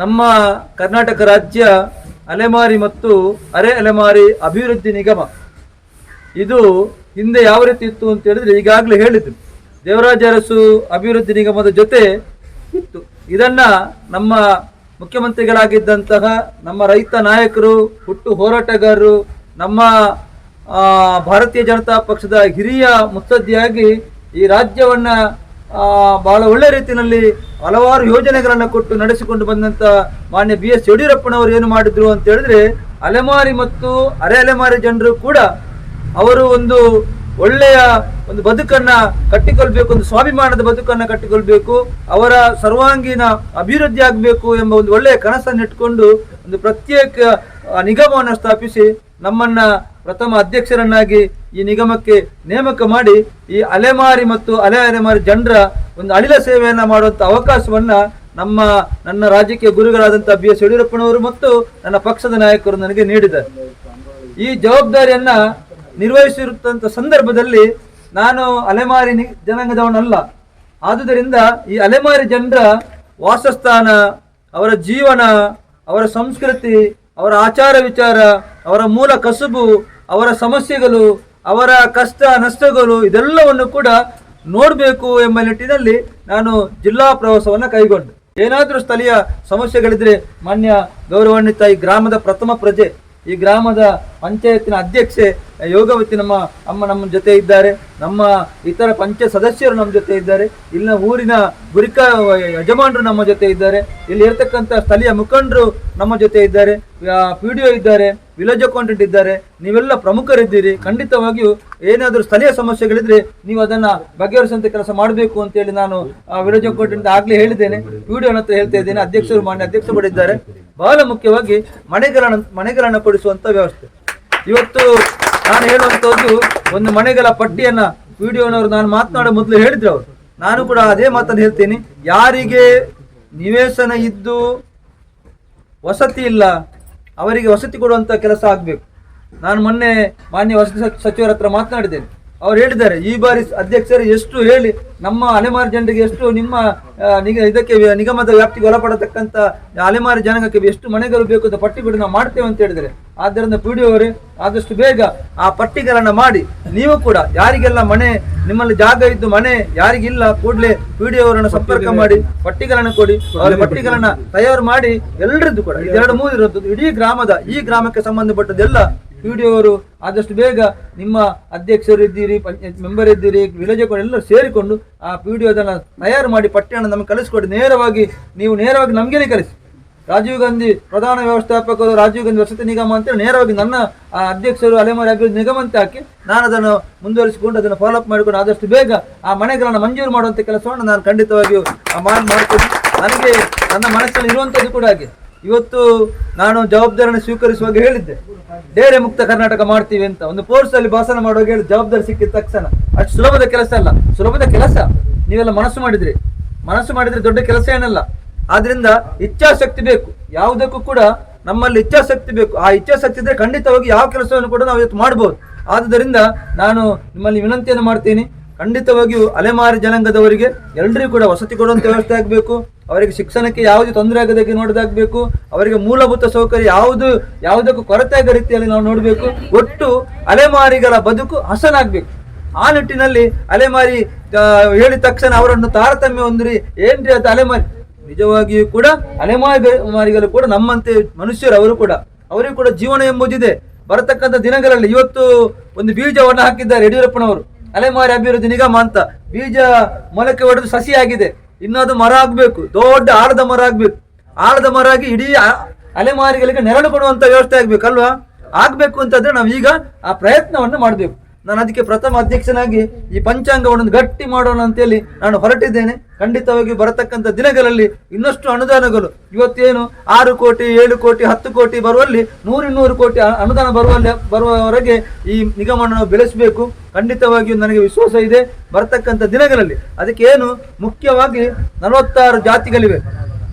ನಮ್ಮ ಕರ್ನಾಟಕ ರಾಜ್ಯ ಅಲೆಮಾರಿ ಮತ್ತು ಅರೆ ಅಲೆಮಾರಿ ಅಭಿವೃದ್ಧಿ ನಿಗಮ ಇದು ಹಿಂದೆ ಯಾವ ರೀತಿ ಇತ್ತು ಅಂತ ಹೇಳಿದ್ರೆ, ಈಗಾಗಲೇ ಹೇಳಿದ್ರು, ದೇವರಾಜ ಅರಸು ಅಭಿವೃದ್ಧಿ ನಿಗಮದ ಜೊತೆ ಇತ್ತು. ಇದನ್ನ ನಮ್ಮ ಮುಖ್ಯಮಂತ್ರಿಗಳಾಗಿದ್ದಂತಹ ನಮ್ಮ ರೈತ ನಾಯಕರು, ಹುಟ್ಟು ಹೋರಾಟಗಾರರು, ನಮ್ಮ ಭಾರತೀಯ ಜನತಾ ಪಕ್ಷದ ಹಿರಿಯ ಮುತ್ಸದ್ದಿಯಾಗಿ ಈ ರಾಜ್ಯವನ್ನ ಬಹಳ ಒಳ್ಳೆ ರೀತಿಯಲ್ಲಿ ಹಲವಾರು ಯೋಜನೆಗಳನ್ನು ಕೊಟ್ಟು ನಡೆಸಿಕೊಂಡು ಬಂದಂತ ಮಾನ್ಯ BS ಯಡಿಯೂರಪ್ಪನವರು ಏನು ಮಾಡಿದ್ರು ಅಂತ ಹೇಳಿದ್ರೆ, ಅಲೆಮಾರಿ ಮತ್ತು ಅರೆ ಅಲೆಮಾರಿ ಜನರು ಕೂಡ ಅವರು ಒಂದು ಒಳ್ಳೆಯ ಒಂದು ಬದುಕನ್ನ ಕಟ್ಟಿಕೊಳ್ಬೇಕು, ಒಂದು ಸ್ವಾಭಿಮಾನದ ಬದುಕನ್ನ ಕಟ್ಟಿಕೊಳ್ಬೇಕು, ಅವರ ಸರ್ವಾಂಗೀಣ ಅಭಿವೃದ್ಧಿ ಆಗಬೇಕು ಎಂಬ ಒಂದು ಒಳ್ಳೆಯ ಕನಸನ್ನು ಇಟ್ಕೊಂಡು ಒಂದು ಪ್ರತ್ಯೇಕ ನಿಗಮವನ್ನು ಸ್ಥಾಪಿಸಿ ನಮ್ಮನ್ನ ಪ್ರಥಮ ಅಧ್ಯಕ್ಷರನ್ನಾಗಿ ಈ ನಿಗಮಕ್ಕೆ ನೇಮಕ ಮಾಡಿ ಈ ಅಲೆಮಾರಿ ಮತ್ತು ಅಲೆಮಾರಿ ಜನರ ಒಂದು ಅಳಿಲ ಸೇವೆಯನ್ನ ಮಾಡುವಂತ ಅವಕಾಶವನ್ನ ನನ್ನ ರಾಜಕೀಯ ಗುರುಗಳಾದಂತಹ BS ಯಡಿಯೂರಪ್ಪನವರು ಮತ್ತು ನನ್ನ ಪಕ್ಷದ ನಾಯಕರು ನನಗೆ ನೀಡಿದ್ದಾರೆ. ಈ ಜವಾಬ್ದಾರಿಯನ್ನ ನಿರ್ವಹಿಸಿರುತ್ತಂತ ಸಂದರ್ಭದಲ್ಲಿ ನಾನು ಅಲೆಮಾರಿ ಜನಾಂಗದವನಲ್ಲ. ಆದುದರಿಂದ ಈ ಅಲೆಮಾರಿ ಜನರ ವಾಸಸ್ಥಾನ, ಅವರ ಜೀವನ, ಅವರ ಸಂಸ್ಕೃತಿ, ಅವರ ಆಚಾರ ವಿಚಾರ, ಅವರ ಮೂಲ ಕಸುಬು, ಅವರ ಸಮಸ್ಯೆಗಳು, ಅವರ ಕಷ್ಟ ನಷ್ಟಗಳು ಇದೆಲ್ಲವನ್ನು ಕೂಡ ನೋಡಬೇಕು ಎಂಬ ನಿಟ್ಟಿನಲ್ಲಿ ನಾನು ಜಿಲ್ಲಾ ಪ್ರವಾಸವನ್ನು ಕೈಗೊಂಡೆ. ಏನಾದರೂ ಸ್ಥಳೀಯ ಸಮಸ್ಯೆಗಳಿದ್ರೆ ಮಾನ್ಯ ಗೌರವಾನ್ವಿತ ಈ ಗ್ರಾಮದ ಪ್ರಥಮ ಪ್ರಜೆ, ಈ ಗ್ರಾಮದ ಪಂಚಾಯತಿನ ಅಧ್ಯಕ್ಷೆ ಯೋಗವತಿ ನಮ್ಮ ಜೊತೆ ಇದ್ದಾರೆ, ನಮ್ಮ ಇತರ ಪಂಚಾಯತ್ ಸದಸ್ಯರು ನಮ್ಮ ಜೊತೆ ಇದ್ದಾರೆ, ಇಲ್ಲಿನ ಊರಿನ ಗುರಿಕ ಯಜಮಾನರು ನಮ್ಮ ಜೊತೆ ಇದ್ದಾರೆ, ಇಲ್ಲಿ ಇರತಕ್ಕಂಥ ಸ್ಥಳೀಯ ಮುಖಂಡರು ನಮ್ಮ ಜೊತೆ ಇದ್ದಾರೆ, PDO ಇದ್ದಾರೆ, ವಿಲೇಜ್ ಅಕೌಂಟೆಂಟ್ ಇದ್ದಾರೆ. ನೀವೆಲ್ಲ ಪ್ರಮುಖರಿದ್ದೀರಿ. ಖಂಡಿತವಾಗಿಯೂ ಏನಾದರೂ ಸ್ಥಳೀಯ ಸಮಸ್ಯೆಗಳಿದ್ರೆ ನೀವು ಅದನ್ನ ಬಗೆಹರಿಸುವಂತ ಕೆಲಸ ಮಾಡಬೇಕು ಅಂತೇಳಿ ನಾನು ವಿಲೇಜ್ ಅಕೌಂಟೆಂಟ್ ಆಗ್ಲೇ ಹೇಳಿದ್ದೇನೆ, PDO ಹತ್ರ ಹೇಳ್ತಾ ಇದ್ದೇನೆ, ಅಧ್ಯಕ್ಷರು ಮಾನ್ಯ ಅಧ್ಯಕ್ಷರು ಮಾಡಿದ್ದಾರೆ. ಬಹಳ ಮುಖ್ಯವಾಗಿ ಮನೆಗಳನ್ನು ಕೊಡಿಸುವಂತ ವ್ಯವಸ್ಥೆ. ಇವತ್ತು ನಾನು ಹೇಳುವಂತದ್ದು ಒಂದು ಮನೆಗಳ ಪಟ್ಟಿಯನ್ನ PDOನವರು ನಾನು ಮಾತನಾಡೋ ಮೊದಲು ಹೇಳಿದ್ರು ಅವರು, ನಾನು ಕೂಡ ಅದೇ ಮಾತನ್ನು ಹೇಳ್ತೀನಿ. ಯಾರಿಗೆ ನಿವೇಶನ ಇದ್ದು ವಸತಿ ಇಲ್ಲ ಅವರಿಗೆ ವಸತಿ ಕೊಡುವಂತ ಕೆಲಸ ಆಗ್ಬೇಕು. ನಾನು ಮೊನ್ನೆ ಮಾನ್ಯ ವಸತಿ ಸಚಿವರ ಹತ್ರ ಮಾತನಾಡಿದ್ದೇನೆ. ಅವ್ರು ಹೇಳಿದ್ದಾರೆ, ಈ ಬಾರಿ ಅಧ್ಯಕ್ಷರು ಎಷ್ಟು ಹೇಳಿ ನಮ್ಮ ಅಲೆಮಾರಿ ಜನರಿಗೆ ಎಷ್ಟು ನಿಮ್ಮ ಇದಕ್ಕೆ ನಿಗಮದ ವ್ಯಾಪ್ತಿಗೆ ಒಳಪಡತಕ್ಕಂಥ ಅಲೆಮಾರಿ ಜನಾಂಗಕ್ಕೆ ಎಷ್ಟು ಮನೆಗಳು ಬೇಕು ಅಂತ ಪಟ್ಟಿ ಕೂಡ ನಾವು ಮಾಡ್ತೇವೆ ಅಂತ ಹೇಳಿದರೆ, ಆದ್ದರಿಂದ PDO ಅವರೇ ಆದಷ್ಟು ಬೇಗ ಆ ಪಟ್ಟಿಗಳನ್ನ ಮಾಡಿ ನೀವು ಕೂಡ ಯಾರಿಗೆಲ್ಲ ಮನೆ ನಿಮ್ಮಲ್ಲಿ ಜಾಗ ಇದ್ದು ಮನೆ ಯಾರಿಗಿಲ್ಲ ಕೂಡಲೇ PDO ಅವರನ್ನು ಸಂಪರ್ಕ ಮಾಡಿ ಪಟ್ಟಿಗಳನ್ನು ಕೊಡಿ. ಅವರ ಪಟ್ಟಿಗಳನ್ನ ತಯಾರು ಮಾಡಿ ಎಲ್ಲರದ್ದು ಕೂಡ 2-3 ಇರೋದು ಇಡೀ ಈ ಗ್ರಾಮಕ್ಕೆ ಸಂಬಂಧಪಟ್ಟದೆಲ್ಲ PDO ಅವರು ಆದಷ್ಟು ಬೇಗ ನಿಮ್ಮ ಅಧ್ಯಕ್ಷರು ಇದ್ದೀರಿ, ಪಂಚಾಯತ್ ಮೆಂಬರ್ ಇದ್ದೀರಿ, ವಿಲೇಜ್ ಎಲ್ಲರೂ ಸೇರಿಕೊಂಡು ಆ PDO ಅದನ್ನು ತಯಾರು ಮಾಡಿ ಪಠ್ಯವನ್ನು ನಮಗೆ ಕಳಿಸ್ಕೊಡಿ. ನೀವು ನೇರವಾಗಿ ನಮಗೇನೆ ಕಳಿಸಿ. ರಾಜೀವ್ ಗಾಂಧಿ ಪ್ರಧಾನ ವ್ಯವಸ್ಥಾಪಕರು, ರಾಜೀವ್ ಗಾಂಧಿ ವಸತಿ ನಿಗಮ ಅಂತೇಳಿ ನೇರವಾಗಿ ನನ್ನ ಅಧ್ಯಕ್ಷರು ಅಲೆಮಾರಿ ಅಭಿವೃದ್ಧಿ ನಿಗಮ ಅಂತ ಹಾಕಿ ನಾನು ಅದನ್ನು ಮುಂದುವರಿಸಿಕೊಂಡು ಅದನ್ನು ಫಾಲೋಅಪ್ ಮಾಡಿಕೊಂಡು ಆದಷ್ಟು ಬೇಗ ಆ ಮನೆಗಳನ್ನು ಮಂಜೂರು ಮಾಡುವಂಥ ಕೆಲಸವನ್ನು ನಾನು ಖಂಡಿತವಾಗಿಯೂ ಮಾಡ್ತೀನಿ. ನನಗೆ ನನ್ನ ಮನಸ್ಸಲ್ಲಿ ಇರುವಂಥದ್ದು ಕೂಡ ಹಾಗೆ. ಇವತ್ತು ನಾನು ಜವಾಬ್ದಾರಿಯನ್ನು ಸ್ವೀಕರಿಸುವಾಗ ಹೇಳಿದ್ದೆ, ಡೇರೆ ಮುಕ್ತ ಕರ್ನಾಟಕ ಮಾಡ್ತೀವಿ ಅಂತ. ಒಂದು ಕೋರ್ಸಲ್ಲಿ ಭಾಷಣ ಮಾಡುವಾಗ ಹೇಳಿ, ಜವಾಬ್ದಾರಿ ಸಿಕ್ಕಿದ ತಕ್ಷಣ ಅಷ್ಟು ಸುಲಭದ ಕೆಲಸ ಅಲ್ಲ. ಸುಲಭದ ಕೆಲಸ ನೀವೆಲ್ಲ ಮನಸ್ಸು ಮಾಡಿದ್ರೆ ದೊಡ್ಡ ಕೆಲಸ ಏನಲ್ಲ. ಆದ್ರಿಂದ ಇಚ್ಛಾಶಕ್ತಿ ಬೇಕು. ಯಾವುದಕ್ಕೂ ಕೂಡ ನಮ್ಮಲ್ಲಿ ಇಚ್ಛಾಶಕ್ತಿ ಬೇಕು. ಆ ಇಚ್ಛಾಶಕ್ತಿ ಇದ್ರೆ ಖಂಡಿತವಾಗಿ ಯಾವ ಕೆಲಸವನ್ನು ಕೂಡ ನಾವು ಇವತ್ತು ಮಾಡಬಹುದು. ಆದುದರಿಂದ ನಾನು ನಿಮ್ಮಲ್ಲಿ ವಿನಂತಿಯನ್ನು ಮಾಡ್ತೀನಿ, ಖಂಡಿತವಾಗಿಯೂ ಅಲೆಮಾರಿ ಜನಾಂಗದವರಿಗೆ ಎಲ್ಲರಿಗೂ ಕೂಡ ವಸತಿ ಕೊಡುವಂಥ ವ್ಯವಸ್ಥೆ ಆಗಬೇಕು. ಅವರಿಗೆ ಶಿಕ್ಷಣಕ್ಕೆ ಯಾವುದೇ ತೊಂದರೆ ಆಗದಾಗೆ ನೋಡೋದಾಗಬೇಕು. ಅವರಿಗೆ ಮೂಲಭೂತ ಸೌಕರ್ಯ ಯಾವುದಕ್ಕೂ ಕೊರತೆ ಆಗೋ ರೀತಿಯಲ್ಲಿ ನಾವು ನೋಡಬೇಕು. ಒಟ್ಟು ಅಲೆಮಾರಿಗಳ ಬದುಕು ಹಸನಾಗಬೇಕು. ಆ ನಿಟ್ಟಿನಲ್ಲಿ ಅಲೆಮಾರಿ ಹೇಳಿದ ತಕ್ಷಣ ಅವರನ್ನು ತಾರತಮ್ಯ ಹೊಂದ್ರಿ, ಏನ್ರಿ ಅದು ಅಲೆಮಾರಿ. ನಿಜವಾಗಿಯೂ ಕೂಡ ಅಲೆಮಾರಿಗಳು ಕೂಡ ನಮ್ಮಂತೆ ಮನುಷ್ಯರು. ಅವರಿಗೂ ಕೂಡ ಜೀವನ ಎಂಬುದಿದೆ. ಬರತಕ್ಕಂಥ ದಿನಗಳಲ್ಲಿ ಇವತ್ತು ಒಂದು ಬೀಜವನ್ನು ಹಾಕಿದ್ದಾರೆ ಯಡಿಯೂರಪ್ಪನವರು, ಅಲೆಮಾರಿ ಅಭಿವೃದ್ಧಿ ನಿಗಮ ಅಂತ. ಬೀಜ ಮೊಳಕೆ ಹೊಡೆದು ಸಸಿ ಆಗಿದೆ. ಇನ್ನದು ಮರ ಆಗ್ಬೇಕು, ದೊಡ್ಡ ಆಲದ ಮರ ಆಗ್ಬೇಕು. ಆಲದ ಮರ ಆಗಿ ಇಡೀ ಅಲೆಮಾರಿಗಳಿಗೆ ನೆರಳು ಕೊಡುವಂತ ವ್ಯವಸ್ಥೆ ಆಗ್ಬೇಕಲ್ವಾ? ಆಗ್ಬೇಕು ಅಂತಂದ್ರೆ ನಾವು ಈಗ ಆ ಪ್ರಯತ್ನವನ್ನು ಮಾಡಬೇಕು. ನಾನು ಅದಕ್ಕೆ ಪ್ರಥಮ ಅಧ್ಯಕ್ಷನಾಗಿ ಈ ಪಂಚಾಂಗವನ್ನು ಗಟ್ಟಿ ಮಾಡೋಣ ಅಂತೇಳಿ ನಾನು ಹೊರಟಿದ್ದೇನೆ. ಖಂಡಿತವಾಗಿ ಬರತಕ್ಕಂಥ ದಿನಗಳಲ್ಲಿ ಇನ್ನಷ್ಟು ಅನುದಾನಗಳು, ಇವತ್ತೇನು 6 ಕೋಟಿ 7 ಕೋಟಿ 10 ಕೋಟಿ ಬರುವಲ್ಲಿ 100 ಕೋಟಿ ಅನುದಾನ ಬರುವವರೆಗೆ ಈ ನಿಗಮವನ್ನು ನಾವು ಬೆಳೆಸಬೇಕು. ಖಂಡಿತವಾಗಿಯೂ ನನಗೆ ವಿಶ್ವಾಸ ಇದೆ ಬರತಕ್ಕಂಥ ದಿನಗಳಲ್ಲಿ. ಅದಕ್ಕೆ ಏನು ಮುಖ್ಯವಾಗಿ 46 ಜಾತಿಗಳಿವೆ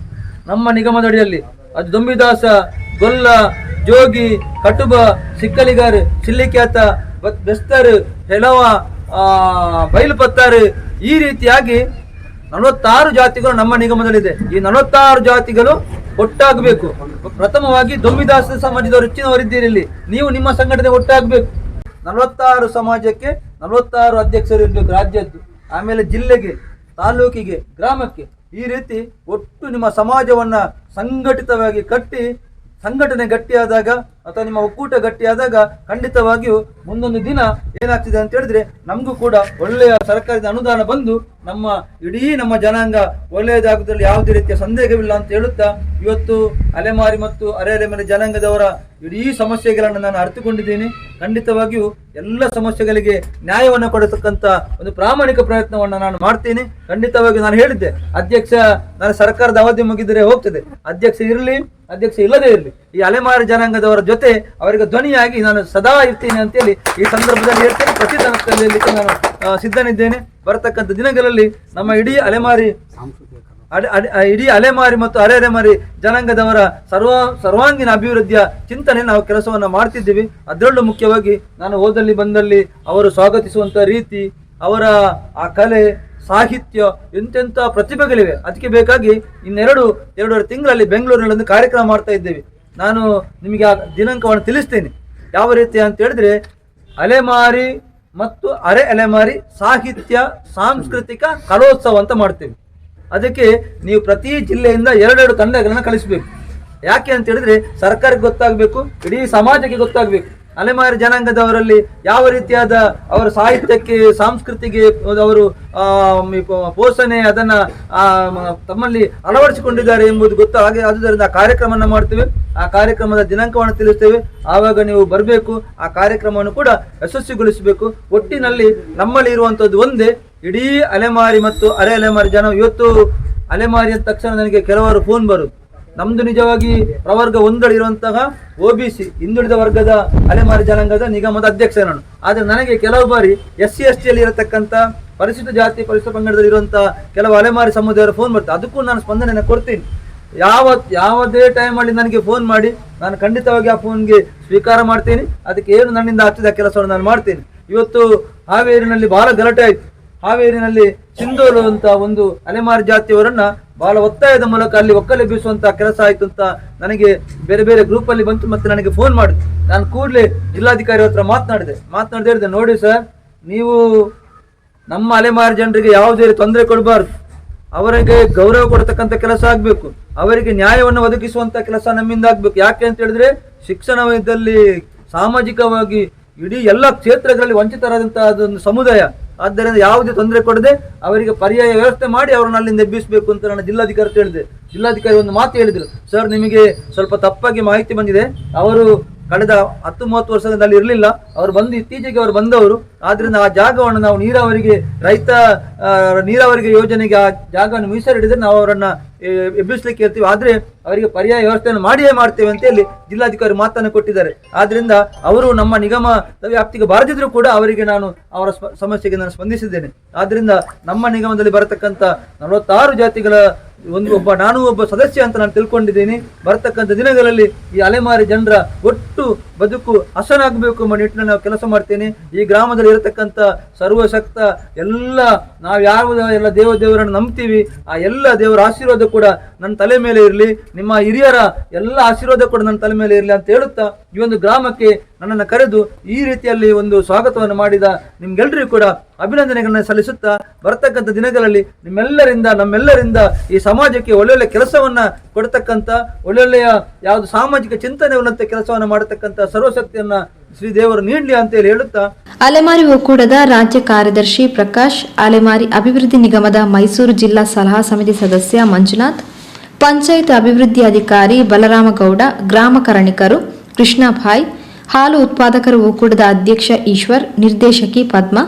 ನಮ್ಮ ನಿಗಮದಡಿಯಲ್ಲಿ. ಅದು ದೊಂಬಿದಾಸ, ಗೊಲ್ಲ, ಜೋಗಿ, ಕಟುಬ, ಸಿಕ್ಕಲಿಗಾರ್, ಸಿಲ್ಲಿಕ್ಯಾತ, ಬೆಸ್ತರ್, ಹೆಲವ, ಬೈಲುಪತ್ತಾರು, ಈ ರೀತಿಯಾಗಿ 46 ಜಾತಿಗಳು ನಮ್ಮ ನಿಗಮದಲ್ಲಿದೆ. ಈ 46 ಜಾತಿಗಳು ಒಟ್ಟಾಗಬೇಕು. ಪ್ರಥಮವಾಗಿ ದೊಂಬಿದಾಸ ಸಮಾಜದವರು ಹೆಚ್ಚಿನವರಿದ್ದೀರಿ ಇಲ್ಲಿ, ನೀವು ನಿಮ್ಮ ಸಂಘಟನೆ ಒಟ್ಟಾಗಬೇಕು. 46 ಸಮಾಜಕ್ಕೆ 46 ಅಧ್ಯಕ್ಷರು ಇರಬೇಕು ರಾಜ್ಯದ್ದು, ಆಮೇಲೆ ಜಿಲ್ಲೆಗೆ, ತಾಲೂಕಿಗೆ, ಗ್ರಾಮಕ್ಕೆ. ಈ ರೀತಿ ಒಟ್ಟು ನಿಮ್ಮ ಸಮಾಜವನ್ನ ಸಂಘಟಿತವಾಗಿ ಕಟ್ಟಿ, ಸಂಘಟನೆ ಗಟ್ಟಿಯಾದಾಗ ಅಥವಾ ನಿಮ್ಮ ಒಕ್ಕೂಟ ಗಟ್ಟಿಯಾದಾಗ ಖಂಡಿತವಾಗಿಯೂ ಮುಂದೊಂದು ದಿನ ಏನಾಗ್ತಿದೆ ಅಂತ ಹೇಳಿದ್ರೆ ನಮಗೂ ಕೂಡ ಒಳ್ಳೆಯ ಸರ್ಕಾರದ ಅನುದಾನ ಬಂದು ನಮ್ಮ ಜನಾಂಗ ಒಳ್ಳೆಯದಾಗುವುದರಲ್ಲಿ ಯಾವುದೇ ರೀತಿಯ ಸಂದೇಹವಿಲ್ಲ ಅಂತ ಹೇಳುತ್ತಾ, ಇವತ್ತು ಅಲೆಮಾರಿ ಮತ್ತು ಅರೆಅಲೆಮಾರಿ ಜನಾಂಗದವರ ಇಡೀ ಸಮಸ್ಯೆಗಳನ್ನು ನಾನು ಅರ್ಥಕೊಂಡಿದ್ದೀನಿ. ಖಂಡಿತವಾಗಿಯೂ ಎಲ್ಲ ಸಮಸ್ಯೆಗಳಿಗೆ ನ್ಯಾಯವನ್ನು ಕೊಡತಕ್ಕಂಥ ಒಂದು ಪ್ರಾಮಾಣಿಕ ಪ್ರಯತ್ನವನ್ನು ನಾನು ಮಾಡ್ತೀನಿ. ಖಂಡಿತವಾಗಿಯೂ ನಾನು ಹೇಳಿದ್ದೆ, ಅಧ್ಯಕ್ಷ ನಾನು ಸರ್ಕಾರದ ಅವಧಿ ಮುಗಿದರೆ ಹೋಗ್ತದೆ, ಅಧ್ಯಕ್ಷ ಇರಲಿ ಅಧ್ಯಕ್ಷ ಇಲ್ಲದೇ ಇರಲಿ, ಈ ಅಲೆಮಾರಿ ಜನಾಂಗದವರ ಜೊತೆ ಅವರಿಗೆ ಧ್ವನಿಯಾಗಿ ನಾನು ಸದಾ ಇರ್ತೀನಿ ಅಂತೇಳಿ ಈ ಸಂದರ್ಭದಲ್ಲಿ ಹೇಳ್ತೇನೆ. ಪ್ರತಿದಿನದಲ್ಲಿ ಹೇಳಲಿಕ್ಕೆ ನಾನು ಸಿದ್ಧನಿದ್ದೇನೆ. ಬರತಕ್ಕಂಥ ದಿನಗಳಲ್ಲಿ ನಮ್ಮ ಇಡೀ ಅಲೆಮಾರಿ ಮತ್ತು ಅರೆಅಲೆಮಾರಿ ಜನಾಂಗದವರ ಸರ್ವಾಂಗೀಣ ಅಭಿವೃದ್ಧಿಯ ಚಿಂತನೆ ನಾವು ಕೆಲಸವನ್ನು ಮಾಡ್ತಿದ್ದೀವಿ. ಅದರಲ್ಲೂ ಮುಖ್ಯವಾಗಿ ನಾನು ಹೋದಲ್ಲಿ ಬಂದಲ್ಲಿ ಅವರು ಸ್ವಾಗತಿಸುವಂಥ ರೀತಿ, ಅವರ ಆ ಕಲೆ, ಸಾಹಿತ್ಯ, ಎಂತೆಂಥ ಪ್ರತಿಭೆಗಳಿವೆ. ಅದಕ್ಕೆ ಬೇಕಾಗಿ ಎರಡೂವರೆ ತಿಂಗಳಲ್ಲಿ ಬೆಂಗಳೂರಿನಲ್ಲಿ ಒಂದು ಕಾರ್ಯಕ್ರಮ ಮಾಡ್ತಾ ಇದ್ದೇವೆ. ನಾನು ನಿಮಗೆ ಆ ದಿನಾಂಕವನ್ನು ತಿಳಿಸ್ತೇನೆ. ಯಾವ ರೀತಿ ಅಂತ ಹೇಳಿದ್ರೆ, ಅಲೆಮಾರಿ ಮತ್ತು ಅರೆಅಲೆಮಾರಿ ಸಾಹಿತ್ಯ ಸಾಂಸ್ಕೃತಿಕ ಕಲೋತ್ಸವ ಅಂತ ಮಾಡ್ತೇವೆ. ಅದಕ್ಕೆ ನೀವು ಪ್ರತಿ ಜಿಲ್ಲೆಯಿಂದ 2 ತಂಡಗಳನ್ನು ಕಳಿಸಬೇಕು. ಯಾಕೆ ಅಂತ ಹೇಳಿದ್ರೆ ಸರ್ಕಾರಕ್ಕೆ ಗೊತ್ತಾಗಬೇಕು, ಇಡೀ ಸಮಾಜಕ್ಕೆ ಗೊತ್ತಾಗಬೇಕು ಅಲೆಮಾರಿ ಜನಾಂಗದವರಲ್ಲಿ ಯಾವ ರೀತಿಯಾದ ಅವರ ಸಾಹಿತ್ಯಕ್ಕೆ, ಸಂಸ್ಕೃತಿಗೆ ಅವರು ಪೋಷಣೆ ಅದನ್ನ ತಮ್ಮಲ್ಲಿ ಅಳವಡಿಸಿಕೊಂಡಿದ್ದಾರೆ ಎಂಬುದು ಗೊತ್ತಾಗಿ, ಆದ್ದರಿಂದ ಆ ಕಾರ್ಯಕ್ರಮವನ್ನು ಮಾಡ್ತೇವೆ. ಆ ಕಾರ್ಯಕ್ರಮದ ದಿನಾಂಕವನ್ನು ತಿಳಿಸ್ತೇವೆ. ಆವಾಗ ನೀವು ಬರಬೇಕು. ಆ ಕಾರ್ಯಕ್ರಮವನ್ನು ಕೂಡ ಯಶಸ್ವಿಗೊಳಿಸಬೇಕು. ಒಟ್ಟಿನಲ್ಲಿ ನಮ್ಮಲ್ಲಿ ಇರುವಂತದ್ದು ಒಂದೇ, ಇಡೀ ಅಲೆಮಾರಿ ಮತ್ತು ಅರೆಅಲೆಮಾರಿ ಜನ. ಇವತ್ತು ಅಲೆಮಾರಿ ಅಂದ ತಕ್ಷಣ ನನಗೆ ಕೆಲವರು ಫೋನ್ ಬರುದು, ನಮ್ದು ನಿಜವಾಗಿ ಪ್ರವರ್ಗ 1 ಇರುವಂತಹ OBC ಹಿಂದುಳಿದ ವರ್ಗದ ಅಲೆಮಾರಿ ಜನಾಂಗದ ನಿಗಮದ ಅಧ್ಯಕ್ಷ ನಾನು. ಆದರೆ ನನಗೆ ಕೆಲವು ಬಾರಿ SC ST ಯಲ್ಲಿ ಇರತಕ್ಕಂಥ ಪರಿಶಿಷ್ಟ ಜಾತಿ ಪರಿಶಿಷ್ಟ ಪಂಗಡದಲ್ಲಿ ಇರುವಂತಹ ಕೆಲವು ಅಲೆಮಾರಿ ಸಮುದಾಯರ ಫೋನ್ ಬರ್ತದೆ. ಅದಕ್ಕೂ ನಾನು ಸ್ಪಂದನೆಯನ್ನು ಕೊಡ್ತೀನಿ. ಯಾವುದೇ ಟೈಮಲ್ಲಿ ನನಗೆ ಫೋನ್ ಮಾಡಿ ನಾನು ಖಂಡಿತವಾಗಿ ಆ ಫೋನ್ಗೆ ಸ್ವೀಕಾರ ಮಾಡ್ತೀನಿ. ಅದಕ್ಕೆ ಏನು ನನ್ನಿಂದ ಆಗ್ತದೆ ಆ ಕೆಲಸವನ್ನು ನಾನು ಮಾಡ್ತೀನಿ. ಇವತ್ತು ಹಾವೇರಿನಲ್ಲಿ ಬಹಳ ಗಲಾಟೆ ಆಯಿತು. ಹಾವೇರಿನಲ್ಲಿ ಸಿಂಧೋಲು ಅಂತ ಒಂದು ಅಲೆಮಾರಿ ಜಾತಿಯವರನ್ನ ಬಹಳ ಒತ್ತಾಯದ ಮೂಲಕ ಅಲ್ಲಿ ಒಕ್ಕಲೆಬ್ಬಿಸುವಂತ ಕೆಲಸ ಆಯ್ತು ಅಂತ ನನಗೆ ಬೇರೆ ಬೇರೆ ಗ್ರೂಪ್ ಅಲ್ಲಿ ಬಂತು. ಮತ್ತೆ ನನಗೆ ಫೋನ್ ಮಾಡಿದ್ರು. ನಾನು ಕೂಡಲೇ ಜಿಲ್ಲಾಧಿಕಾರಿ ಹತ್ರ ಮಾತನಾಡಿದೆ. ಹೇಳಿದೆ, ನೋಡಿ ಸರ್, ನೀವು ನಮ್ಮ ಅಲೆಮಾರಿ ಜನರಿಗೆ ಯಾವುದೇ ತೊಂದರೆ ಕೊಡಬಾರ್ದು, ಅವರಿಗೆ ಗೌರವ ಕೊಡತಕ್ಕಂಥ ಕೆಲಸ ಆಗ್ಬೇಕು, ಅವರಿಗೆ ನ್ಯಾಯವನ್ನು ಒದಗಿಸುವಂತ ಕೆಲಸ ನಮ್ಮಿಂದ ಆಗ್ಬೇಕು. ಯಾಕೆ ಅಂತ ಹೇಳಿದ್ರೆ ಶಿಕ್ಷಣದಲ್ಲಿ ಸಾಮಾಜಿಕವಾಗಿ ಇಡೀ ಎಲ್ಲ ಕ್ಷೇತ್ರಗಳಲ್ಲಿ ವಂಚಿತರಾದಂತಹ ಅದೊಂದು ಸಮುದಾಯ. ಆದ್ದರಿಂದ ಯಾವುದೇ ತೊಂದರೆ ಕೊಡದೆ ಅವರಿಗೆ ಪರ್ಯಾಯ ವ್ಯವಸ್ಥೆ ಮಾಡಿ ಅವರನ್ನು ಅಲ್ಲಿಂದ ಎಬ್ಬಿಸಬೇಕು ಅಂತ ನಾನು ಜಿಲ್ಲಾಧಿಕಾರಿ ಹೇಳಿದೆ. ಜಿಲ್ಲಾಧಿಕಾರಿ ಒಂದು ಮಾತು ಹೇಳಿದರು, ಸರ್ ನಿಮಗೆ ಸ್ವಲ್ಪ ತಪ್ಪಾಗಿ ಮಾಹಿತಿ ಬಂದಿದೆ, ಅವರು ಕಳೆದ 10-30 ವರ್ಷದಲ್ಲಿ ಇರಲಿಲ್ಲ, ಅವರು ಬಂದು ಇತ್ತೀಚೆಗೆ ಅವರು ಬಂದವರು. ಆದ್ರಿಂದ ಆ ಜಾಗವನ್ನು ನಾವು ನೀರಾವರಿಗೆ ಯೋಜನೆಗೆ ಆ ಜಾಗವನ್ನು ಮೀಸಲಿಡಿದ್ರೆ ನಾವು ಅವರನ್ನ ಎಬ್ಬಿಸ್ಲಿಕ್ಕೆ ಇರ್ತೀವಿ, ಆದ್ರೆ ಅವರಿಗೆ ಪರ್ಯಾಯ ವ್ಯವಸ್ಥೆಯನ್ನು ಮಾಡಿಯೇ ಮಾಡ್ತೇವೆ ಅಂತ ಹೇಳಿ ಜಿಲ್ಲಾಧಿಕಾರಿ ಮಾತನ್ನು ಕೊಟ್ಟಿದ್ದಾರೆ. ಆದ್ರಿಂದ ಅವರು ನಮ್ಮ ನಿಗಮದ ವ್ಯಾಪ್ತಿಗೆ ಬಾರದಿದ್ರು ಕೂಡ ಅವರಿಗೆ ನಾನು ಅವರ ಸಮಸ್ಯೆಗೆ ನಾನು ಸ್ಪಂದಿಸಿದ್ದೇನೆ. ಆದ್ರಿಂದ ನಮ್ಮ ನಿಗಮದಲ್ಲಿ ಬರತಕ್ಕಂಥ 46 ಜಾತಿಗಳ ನಾನು ಒಬ್ಬ ಸದಸ್ಯ ಅಂತ ನಾನು ತಿಳ್ಕೊಂಡಿದ್ದೀನಿ. ಬರ್ತಕ್ಕಂಥ ದಿನಗಳಲ್ಲಿ ಈ ಅಲೆಮಾರಿ ಜನರ ಒಟ್ಟು ಬದುಕು ಹಸನಾಗಬೇಕು ಎಂಬ ನಿಟ್ಟಿನಲ್ಲಿ ನಾವು ಕೆಲಸ ಮಾಡ್ತೇನೆ. ಈ ಗ್ರಾಮದಲ್ಲಿ ಇರತಕ್ಕಂಥ ಸರ್ವಶಕ್ತ ನಾವು ಎಲ್ಲ ದೇವರನ್ನು ನಂಬ್ತೀವಿ, ಆ ಎಲ್ಲ ದೇವರ ಆಶೀರ್ವಾದ ಕೂಡ ನನ್ನ ತಲೆ ಮೇಲೆ ಇರಲಿ, ನಿಮ್ಮ ಹಿರಿಯರ ಎಲ್ಲ ಆಶೀರ್ವಾದ ಕೂಡ ನನ್ನ ತಲೆ ಮೇಲೆ ಇರಲಿ ಅಂತ ಹೇಳುತ್ತಾ ಈ ಒಂದು ಗ್ರಾಮಕ್ಕೆ ನನ್ನನ್ನು ಕರೆದು ಈ ರೀತಿಯಲ್ಲಿ ಒಂದು ಸ್ವಾಗತವನ್ನು ಮಾಡಿದ ನಿಮ್ಗೆಲ್ಲರಿಗೂ ಕೂಡ ಅಭಿನಂದನೆಗಳನ್ನ ಸಲ್ಲಿಸುತ್ತಾ, ಬರ್ತಕ್ಕಂಥ ದಿನಗಳಲ್ಲಿ ನಮ್ಮೆಲ್ಲರಿಂದ ಈ ಸಮಾಜಕ್ಕೆ ಒಳ್ಳೊಳ್ಳೆ ಕೆಲಸವನ್ನ ಕೊಡ್ತಕ್ಕಂಥ ಒಳ್ಳೊಳ್ಳೆಯ ಯಾವುದು ಸಾಮಾಜಿಕ ಚಿಂತನೆ ಉಳ್ಳಂತ ಕೆಲಸವನ್ನ ಮಾಡತಕ್ಕಂಥ ಸರ್ವಶಕ್ತಿಯನ್ನ ಶ್ರೀ ದೇವರು ನೀಡಲಿ ಅಂತ ಹೇಳುತ್ತಾ, ಅಲೆಮಾರಿ ಒಕ್ಕೂಟದ ರಾಜ್ಯ ಕಾರ್ಯದರ್ಶಿ ಪ್ರಕಾಶ್, ಅಲೆಮಾರಿ ಅಭಿವೃದ್ಧಿ ನಿಗಮದ ಮೈಸೂರು ಜಿಲ್ಲಾ ಸಲಹಾ ಸಮಿತಿ ಸದಸ್ಯ ಮಂಜುನಾಥ್, ಪಂಚಾಯತ್ ಅಭಿವೃದ್ಧಿ ಅಧಿಕಾರಿ ಬಲರಾಮಗೌಡ, ಗ್ರಾಮ ಕರಣಿಕರು ಕೃಷ್ಣಭಾಯ್, ಹಾಲು ಉತ್ಪಾದಕರ ಒಕ್ಕೂಟದ ಅಧ್ಯಕ್ಷ ಈಶ್ವರ್, ನಿರ್ದೇಶಕಿ ಪದ್ಮ,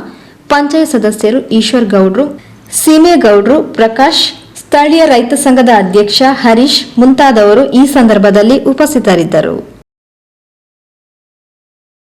ಪಂಚಾಯತ್ ಸದಸ್ಯರು ಈಶ್ವರ್ ಗೌಡ್ರು, ಸೀಮೇಗೌಡ್ರು, ಪ್ರಕಾಶ್, ಸ್ಥಳೀಯ ರೈತ ಸಂಘದ ಅಧ್ಯಕ್ಷ ಹರೀಶ್ ಮುಂತಾದವರು ಈ ಸಂದರ್ಭದಲ್ಲಿ ಉಪಸ್ಥಿತರಿದ್ದರು.